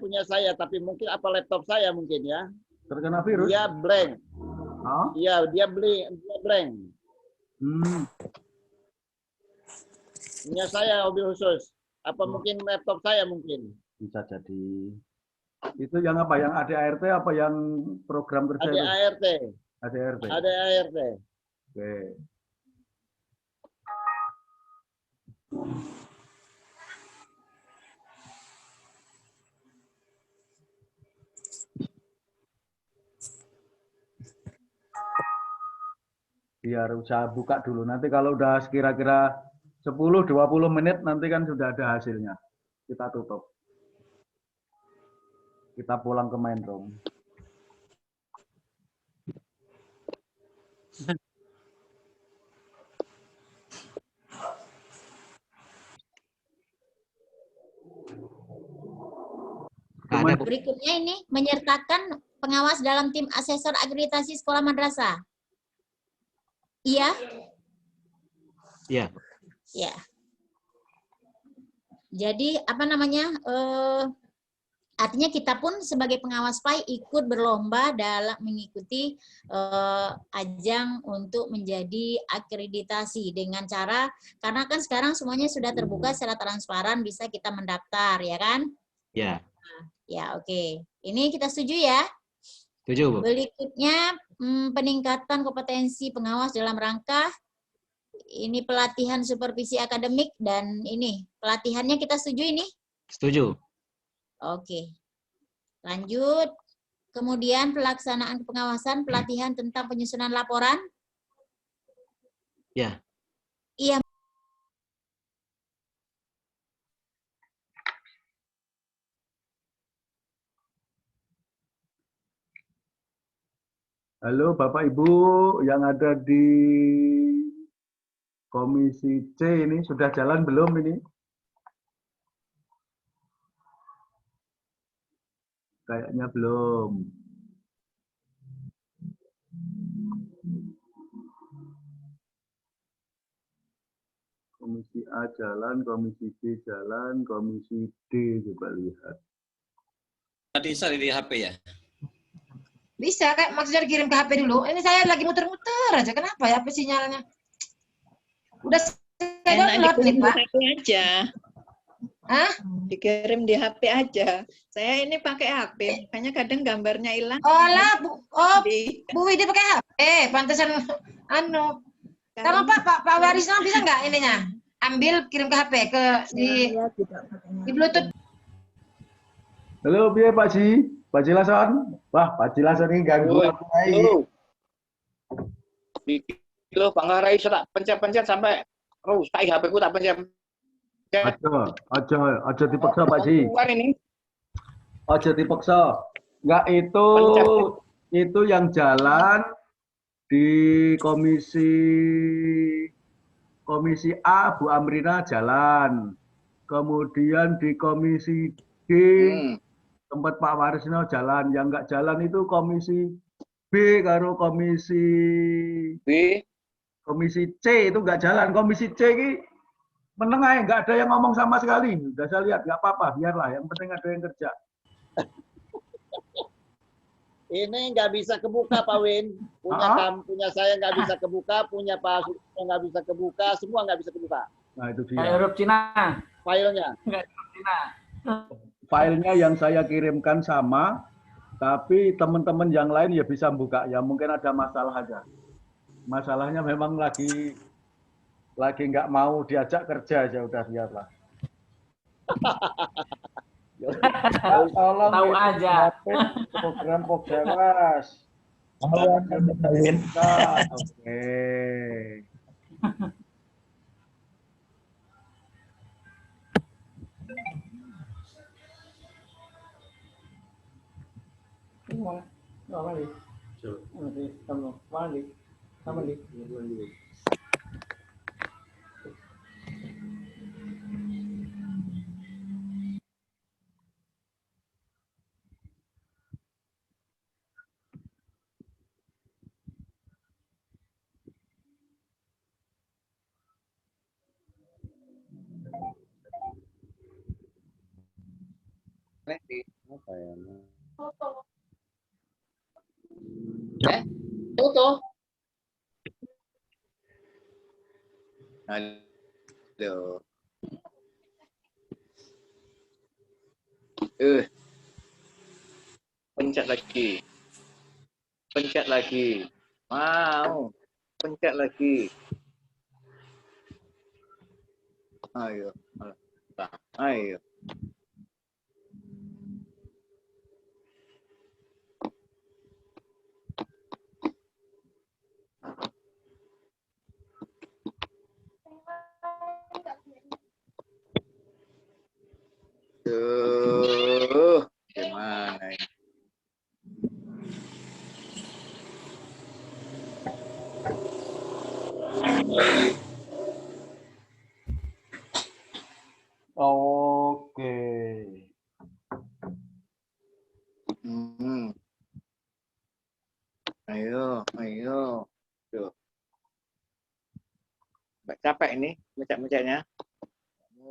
tapi mungkin apa laptop saya mungkin ya. Terkena virus? Dia blank. Iya, dia blank. Punya saya hobi khusus. Apa mungkin laptop saya mungkin? Bisa jadi. Itu yang apa? Yang ADART apa yang program kerja? ADART. ADART. ADART. Oke. Biar usaha buka dulu. Nanti kalau udah kira-kira 10-20 menit nanti kan sudah ada hasilnya. Kita tutup. Kita pulang ke main room. Berikutnya ini menyertakan pengawas dalam tim asesor akreditasi sekolah madrasah. Iya? Iya. Ya. Jadi apa namanya? Artinya kita pun sebagai pengawas PAI ikut berlomba dalam mengikuti ajang untuk menjadi akreditasi dengan cara, karena kan sekarang semuanya sudah terbuka secara transparan, bisa kita mendaftar, ya kan? Ya. Ya, oke. Ini kita setuju ya? Setuju, Bu. Berikutnya peningkatan kompetensi pengawas dalam rangka ini pelatihan supervisi akademik dan ini pelatihannya kita setuju ini? Setuju. Oke. Lanjut. Kemudian pelaksanaan pengawasan pelatihan tentang penyusunan laporan. Ya. Iya. Halo Bapak Ibu yang ada di Komisi C ini sudah jalan belum ini? Kayaknya belum. Komisi A jalan, Komisi B jalan, Komisi D coba lihat. Bisa di HP ya? Bisa, kayak maksudnya dikirim ke HP dulu. Ini saya lagi muter-muter aja. Kenapa ya HP sinyalnya? Udah saya download nih, Pak. HP aja. Hah? Dikirim di HP aja. Saya ini pakai HP, makanya kadang gambarnya hilang. Oh lah, Bu Widi pakai HP. Pantesan anu. Tolong Pak Warisno bisa nggak ininya? Ambil kirim ke HP di Bluetooth. Halo, biar Pak Ji? Pak Jilason? Wah, Pak Jilason ini ganggu aku lagi. Lo Bang Rai tak pencet-pencet sampai rusak HP ku tak pencet. Aja dipaksa Pak Ji. Aja dipaksa. Enggak itu yang jalan di komisi A Bu Amrina jalan. Kemudian di komisi D tempat Pak Warisno jalan. Yang enggak jalan itu komisi B karo komisi C itu enggak jalan. Komisi C ini menengah, nggak ada yang ngomong sama sekali. Udah saya lihat, nggak apa-apa, biarlah. Yang penting ada yang kerja. Ini nggak bisa kebuka, Pak Win. Punya saya nggak bisa kebuka, punya Pak Sudirman nggak bisa kebuka, semua nggak bisa kebuka. Nah, itu dia. Huruf Cina. Filenya. Nggak huruf Cina. Filenya yang saya kirimkan sama, tapi teman-teman yang lain ya bisa buka. Ya mungkin ada masalah aja. Masalahnya memang lagi nggak mau diajak kerja aja, udah biarlah. Tolong tahu aja. Program Pogjawas. Oke. Apa ya? Toto. Halo. Pencet lagi. Pencet lagi. Mau. Pencet lagi. Ayo. Ayo. Gimana ini? Oke. Ayo. Nggak capek ini mencet-mencetnya.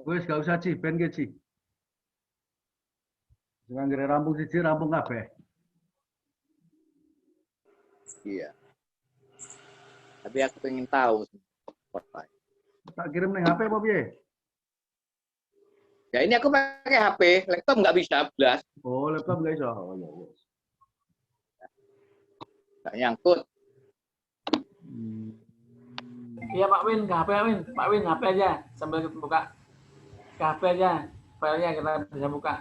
Wes gak usah Ci, ben ke Ci. Jangan kira rampung siji, rampung kabeh. Iya. Tapi aku pengen tahu. Tak kirim ning HP apa piye? Ya ini aku pakai HP, laptop nggak bisa belas. Oh, laptop nggak bisa. Oh ya wes. Nggak nyangkut. Iya Pak Win, ke HP Win. Pak Win, HP aja sambil buka ke HP aja. Filenya kita bisa buka.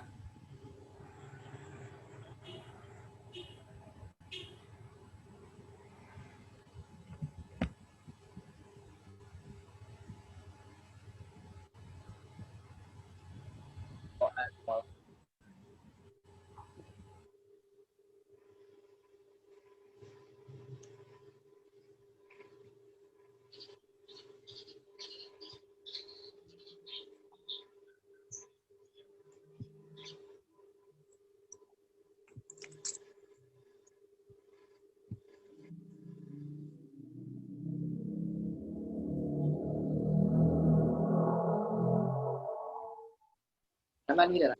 Kanan ya.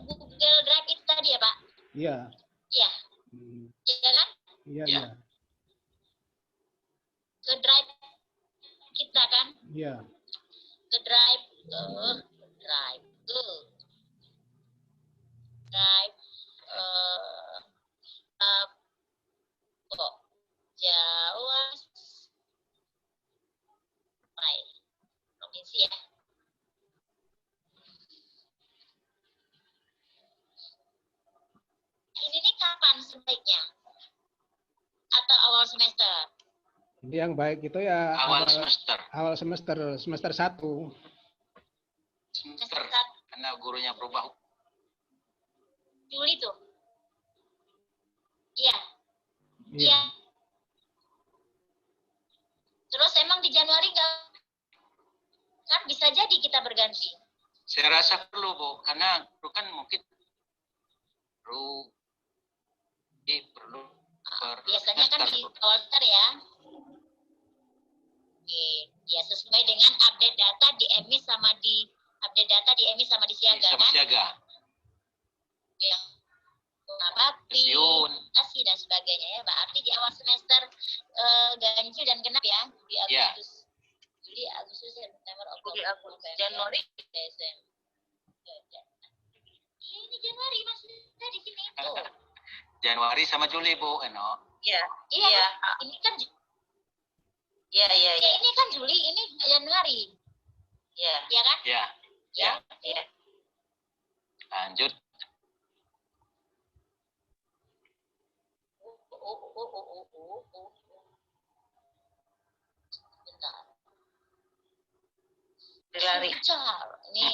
Google Drive itu tadi ya Pak? Iya. Iya. Iya kan? Iya, iya. Ke Drive kita kan? Iya. Ke Drive, Drive, Drive, kok Jawa, provinsi ya. Ini nih kapan sebaiknya? Atau awal semester? Ini yang baik itu ya Awal semester. Awal semester 1. Semester karena gurunya berubah. Juli tuh. Iya. Iya. Iya. Terus emang di Januari nggak? Kan bisa jadi kita berganti. Saya rasa perlu Bu, karena itu kan mungkin perlu biasanya kan di awal semester ya. Oke. Ya sesuai dengan update data di emis sama di update data di emis sama di siaga sama kan? siaga. Yang bakti, dan sebagainya ya. Berarti di awal semester ganjil dan genap ya di Agustus, Juli, Agustus, September, Oktober, November, Januari, Desember. Ini Januari maksudnya di sini itu. Januari sama Juli Bu, Eno. Iya. Iya. Ini kan. Iya. Ya, ini kan Juli, ini Januari. Iya. Iya kan? Iya. Iya. Lanjut. Bentar. Ini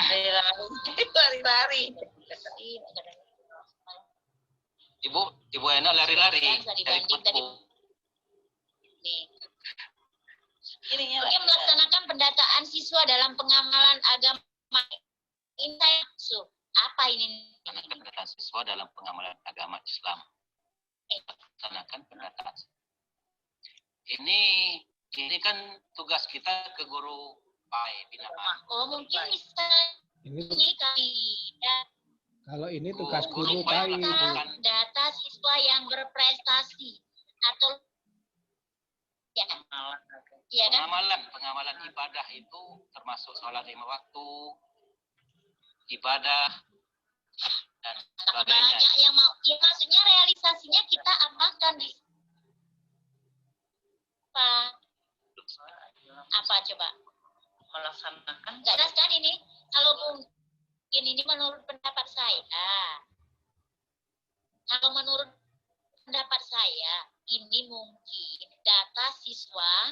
Lari-lari. Ibu Ena lari-lari. Dibanding tadi. Oke, melaksanakan pendataan siswa dalam pengamalan agama. Ini saya maksud. Apa ini? Pendataan siswa dalam pengamalan agama Islam. Melaksanakan pendataan. Ini kan tugas kita ke guru PAI binaan. Oh, mungkin bisa Ini kali. kalau ini tugas Guru guru PAI. Data siswa yang berprestasi atau ya, iya kan? Pengamalan ibadah itu termasuk sholat 5 waktu, ibadah dan sebagainya. Banyak yang mau, ya maksudnya realisasinya kita apakan di apa coba? Melaksanakan. Nggak jelas kan ini? Kalau mungkin ini menurut pendapat saya. Kalau menurut pendapat saya, ini mungkin data siswa,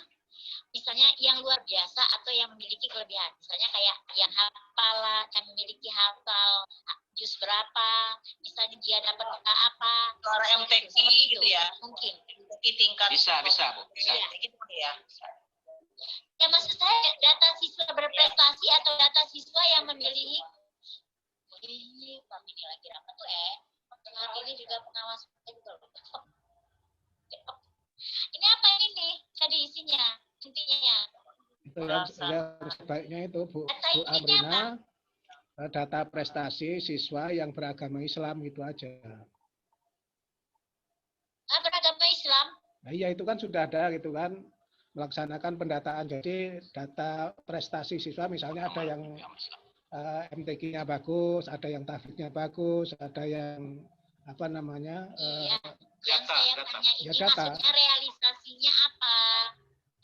misalnya yang luar biasa atau yang memiliki kelebihan. Misalnya kayak yang hafalan, yang memiliki hafal juz berapa, misalnya dia dapat apa. Orang MTQ gitu ya? Mungkin. Di tingkat. Bisa, Bu. Bisa. Iya, gitu ya. Ya maksud saya data siswa berprestasi atau data siswa yang memiliki ini lagi apa tuh hari ini juga pengawas ini apa ini nih tadi isinya intinya ya Itu yang sebaiknya itu Bu Amrina, data prestasi siswa yang beragama Islam gitu aja. Beragama Islam? Nah, iya itu kan sudah ada gitu kan, melaksanakan pendataan. Jadi data prestasi siswa misalnya ada yang MTQ-nya bagus, ada yang tahfidznya bagus, ada yang apa namanya? Yang saya tanya ini maksudnya realisasinya apa?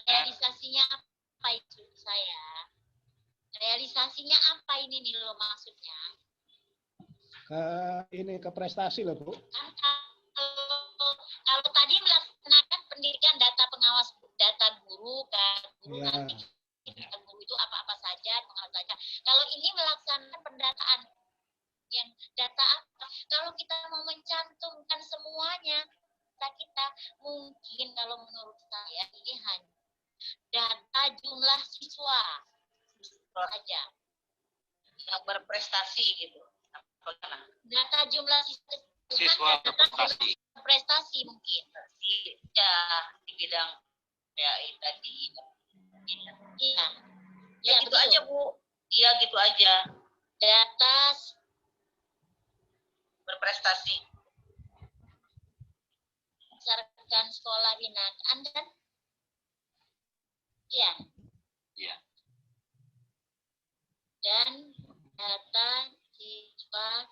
Realisasinya apa itu saya? Realisasinya apa ini nih lo maksudnya? Ke prestasi loh Bu. Kan kalau tadi melaksanakan pendidikan data pengawas data guru kan guru nanti guru itu apa saja pengawas saja. Kalau ini melaksanakan pendataan yang data apa? Kalau kita mau mencantumkan semuanya kita mungkin kalau menurut saya ini hanya data jumlah siswa saja yang berprestasi gitu. Data jumlah siswa berprestasi. Prestasi mungkin. Ya di bidang PAI tadi. Iya. Ya gitu aja Bu. Iya gitu aja. Data berprestasi. Berdasarkan sekolah binaan dan iya. Iya. Dan data siswa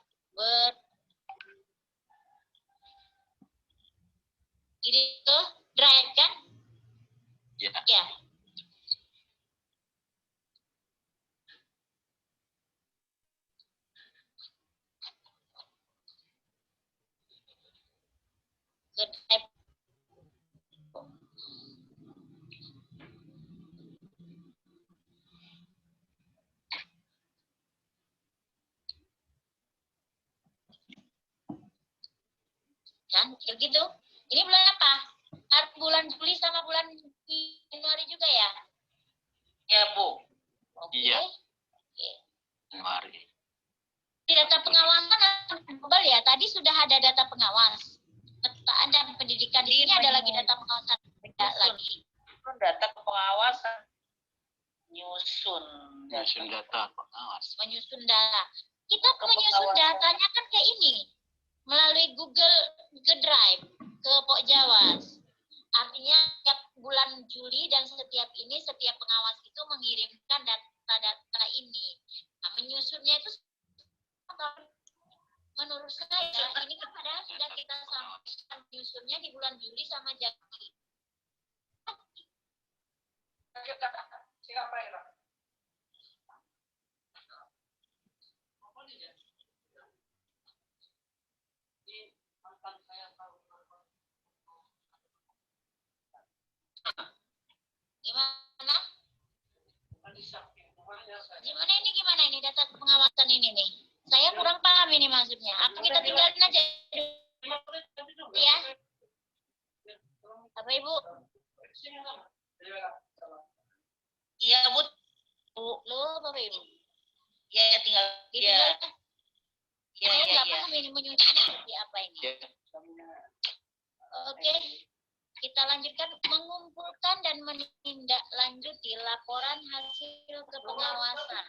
itu drive kan? Iya. Ya. Drive. Kan gitu. Ini bulan apa? Bulan Juli sama bulan Januari juga ya? Ya Bu. Oke. Iya. Januari. Di data pengawasan global ya. Tadi sudah ada data pengawas. Petaan dan pendidikan di sini ada lagi data pengawasan lagi. Data pengawasan nyusun data pengawas. Menyusun data. Kita menyusun datanya kan kayak ini. Melalui Google Drive ke Pokjawas. Artinya setiap bulan Juli dan setiap pengawas itu mengirimkan data-data ini. Nah, menyusunnya itu menurut saya ini kan padahal sudah kita sampaikan menyusunnya di bulan Juli sama Januari. Siapa ya? Gimana? Gimana ini data pengawasan ini nih? Saya kurang paham ini maksudnya. Apa kita tinggalin aja? Ya. Apa Ibu? Iya, Bu. Loh, Bapak Ibu. Ya, tinggal. Ya. Saya nggak paham ini menyusunnya seperti apa ini. Oke. Kita lanjutkan, mengumpulkan dan menindaklanjuti laporan hasil kepengawasan.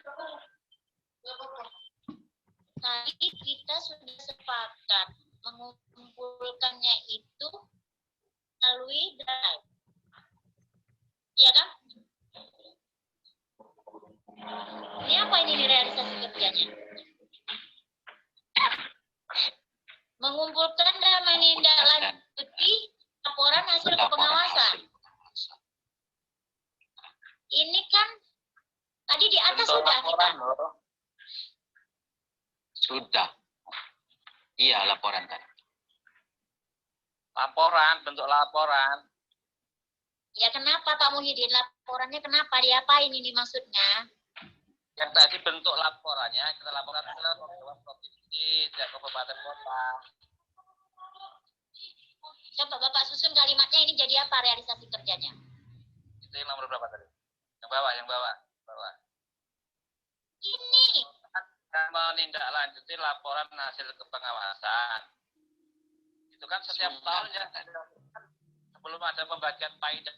Tadi kita sudah sepakat mengumpulkannya itu melalui drive. Iya kan? Ini apa ini realisasi kerjanya? Mengumpulkan dan menindaklanjuti laporan hasil pengawasan. Ini kan tadi di atas sudah kita. Sudah. Iya, laporan kan. Laporan, bentuk laporan. Ya kenapa Pak Muhyiddin? Laporannya kenapa? Diapain ini maksudnya? Yang tadi bentuk laporannya kita laporkan ke provinsi, ke kabupaten kota. Coba Bapak susun kalimatnya ini jadi apa realisasi kerjanya? Itu yang nomor berapa tadi? Yang bawah. Ini. Menindaklanjuti laporan hasil kepengawasan. Itu kan setiap tahun ya, sebelum ada pembagian paidah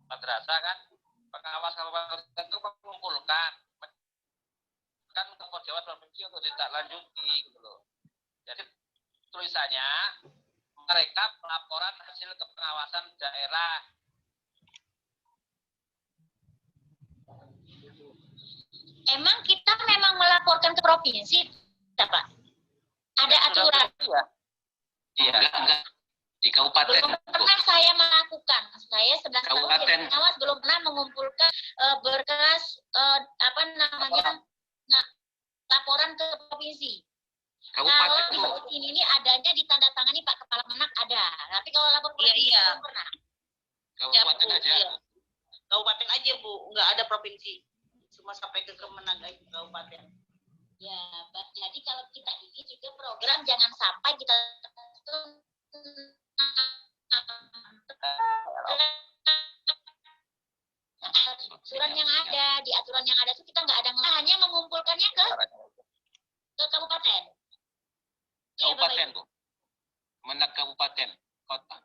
madrasah kan, pengawas kabupaten itu mengumpulkan kan pejabat provinsi untuk ditindaklanjuti gitu loh. Jadi tulisannya merekap laporan hasil kepengawasan daerah. Emang kita memang melaporkan ke provinsi, Pak? Ada aturan? Iya, enggak. Di kabupaten. Belum pernah saya melakukan. Saya sedang kabupaten. Pengawas belum pernah mengumpulkan berkas laporan ke provinsi. Kabupaten kalau di sini ini adanya ditandatangani Pak Kepala Menak ada. Tapi kalau lapor provinsi belum pernah. Kabupaten aja. Iya. Kabupaten aja Bu, nggak ada provinsi. Cuma sampai ke Kemenang aja kabupaten. Ya, jadi kalau kita ini juga program jangan sampai kita aturan yang ada, di aturan yang ada itu kita nggak ada, hanya mengumpulkannya ke kabupaten. Kabupaten Bu, Menak kabupaten, kota.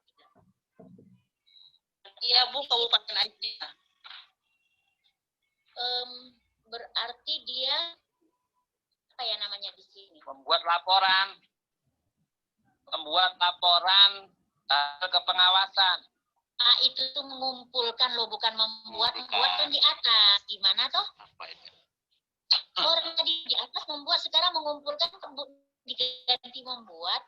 Iya Bu, kabupaten aja. Berarti dia apa ya namanya di sini? Membuat laporan ke pengawasan. Ah, itu tuh mengumpulkan loh, bukan membuat kan di atas. Gimana toh? Orang tadi di atas membuat, sekarang mengumpulkan diganti membuat.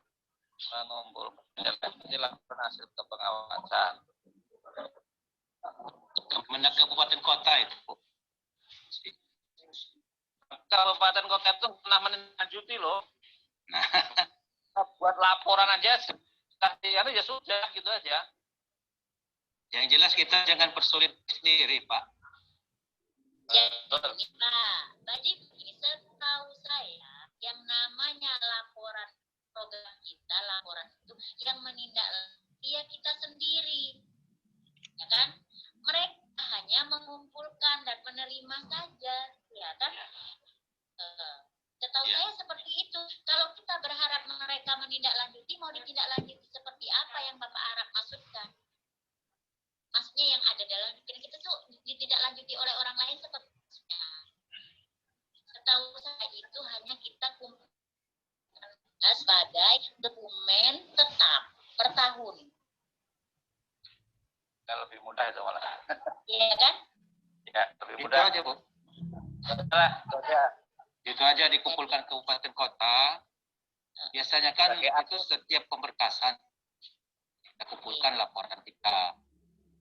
Mengumpulkan laporan hasil ke pengawasan. Menak kabupaten kota itu Bu. Kabupaten kota itu pernah menindaklanjuti loh. Buat laporan aja, ya sudah gitu aja. Yang jelas kita jangan persulit sendiri, Pak. Ya, nah, jadi setahu saya yang namanya laporan program kita, laporan itu yang menindaklanjuti ya kita sendiri, ya kan? Mereka hanya mengumpulkan dan menerima saja, ya kan? Setahu saya seperti itu. Kalau kita berharap mereka menindaklanjuti, mau ditindaklanjuti seperti apa yang Bapak Arab maksudkan? Maksudnya yang ada dalam pikiran kita tuh ditindaklanjuti oleh orang lain sepertinya. Setahu saya itu hanya kita kumpulkan sebagai dokumen tetap per tahun. Lebih mudah itu malah. Iya kan? Ya, lebih mudah. Itu aja Bu. Itu aja. Itu aja dikumpulkan kabupaten kota. Biasanya kan itu setiap pemberkasan kita kumpulkan laporan kita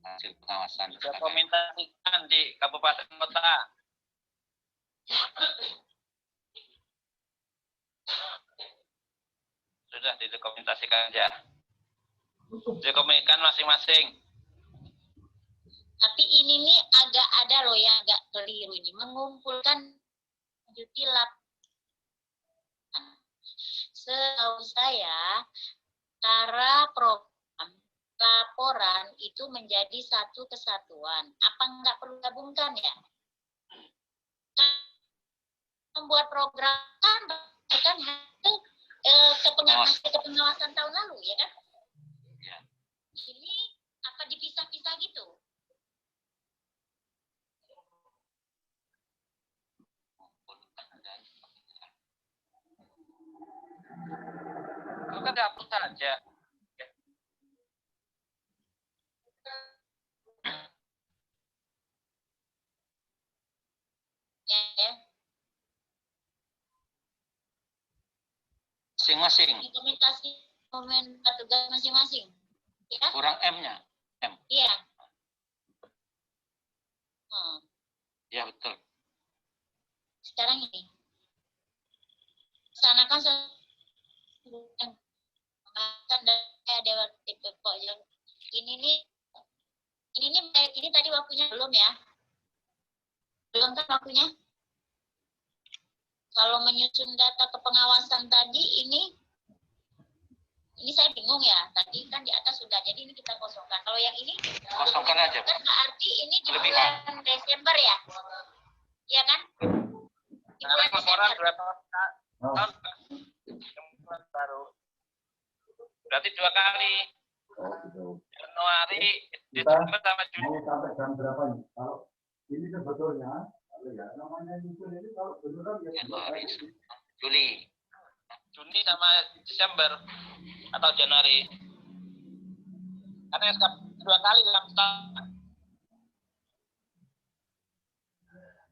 hasil pengawasan. Dokumentasikan di kabupaten kota. Sudah didokumentasikan aja. Dokumentasikan masing-masing. Tapi ini nih agak ada loh yang agak keliru ini. Mengumpulkan lanjuti setahu saya, cara program laporan itu menjadi satu kesatuan. Apa nggak perlu gabungkan ya? Membuat program kan hasil kepengawasan tahun lalu ya kan? Ini apa dipisah-pisah gitu? Itu kan dihapus saja. Ya. Masing-masing. Implementasi momen tugas masing-masing. Ya? Kurang M-nya. M. Iya. Ya betul. Sekarang ini. Sanakan dewan tipe kok yang ini tadi waktunya belum ya? Belum kan waktunya? Kalau menyusun data kepengawasan tadi ini saya bingung ya. Tadi kan di atas sudah, jadi ini kita kosongkan. Kalau yang ini kosongkan aja. Kan berarti ini di bulan Desember ya? Iya kan? Di bulan laporan Desember. 2 tahun baru. Berarti 2 kali. Januari, Desember sama Juni. Sampai jam berapa ini? Kalau ini sebetulnya, ya namanya nyusun ini kalau beneran ya Januari, Juli. Juni sama Desember atau Januari. Karena SK 2 kali dalam setahun.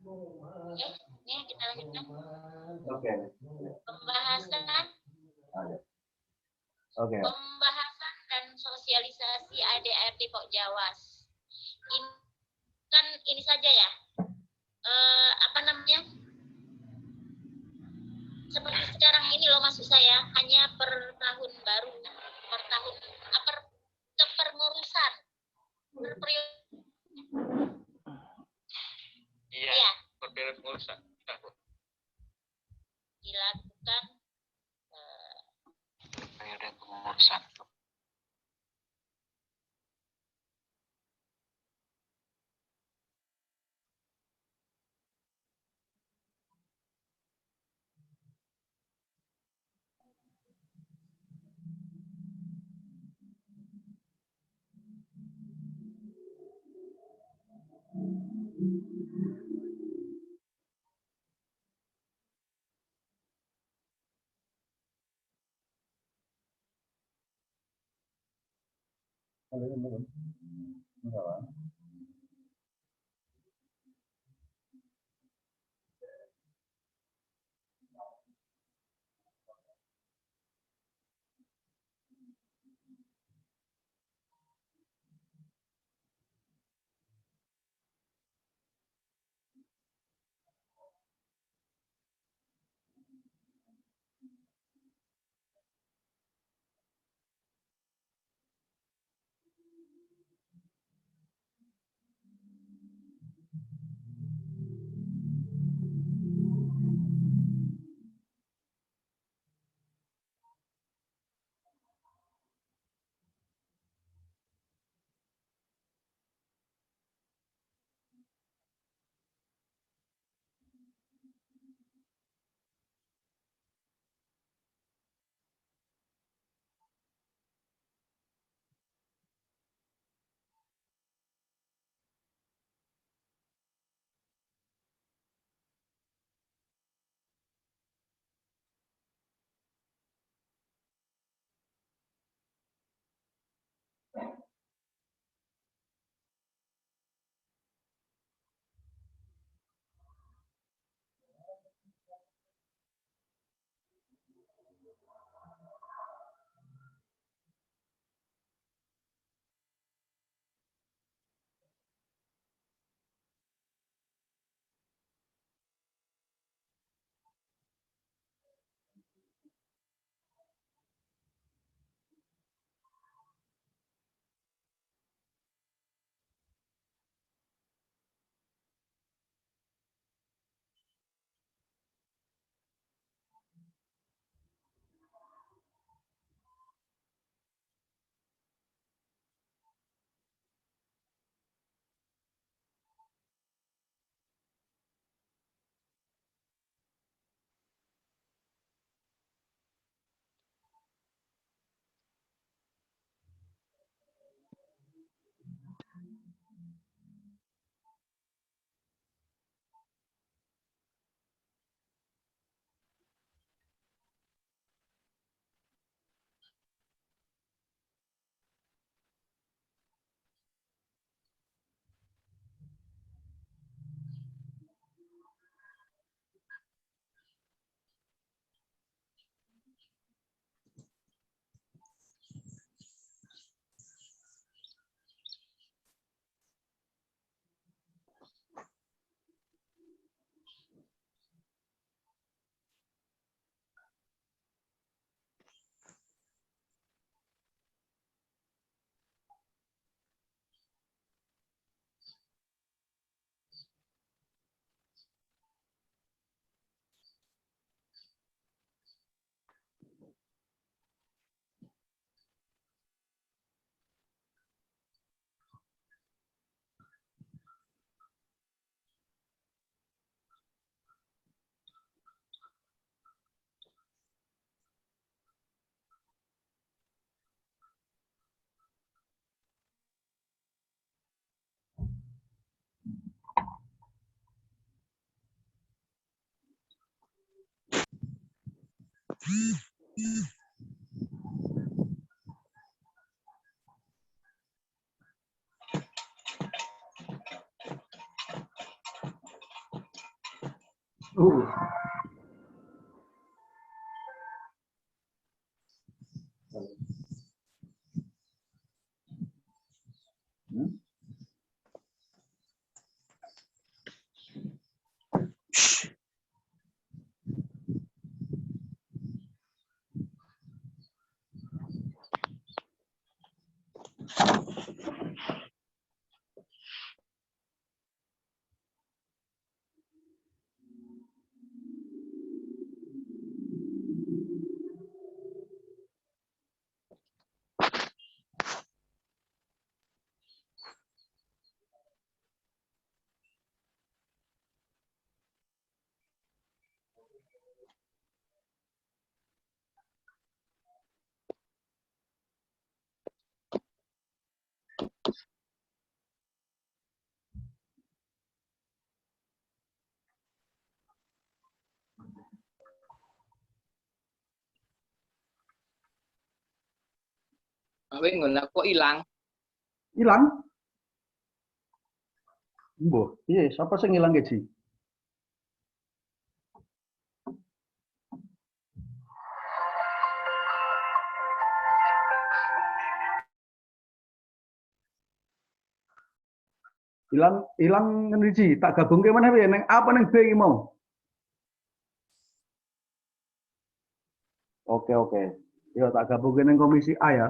Oke, ini kita lanjutkan. Oke. Pembahasan. Oke. Pembahasan dan sosialisasi ADART Pok Jawas. Ini saja ya. Apa namanya? Seperti sekarang ini loh maksud saya, hanya per tahun baru, per tahun, kepengurusan, per periode. Iya, ya. Per periode pengurusan. Dilakukan Periode pengurusan. Kok hilang? Hilang? Mbah, iya, siapa sing ngilang Ji? Hilang Ji, tak gabung ke mana piye? Neng apa neng B iki mau? Oke. Ya tak gabung ke neng komisi A ya.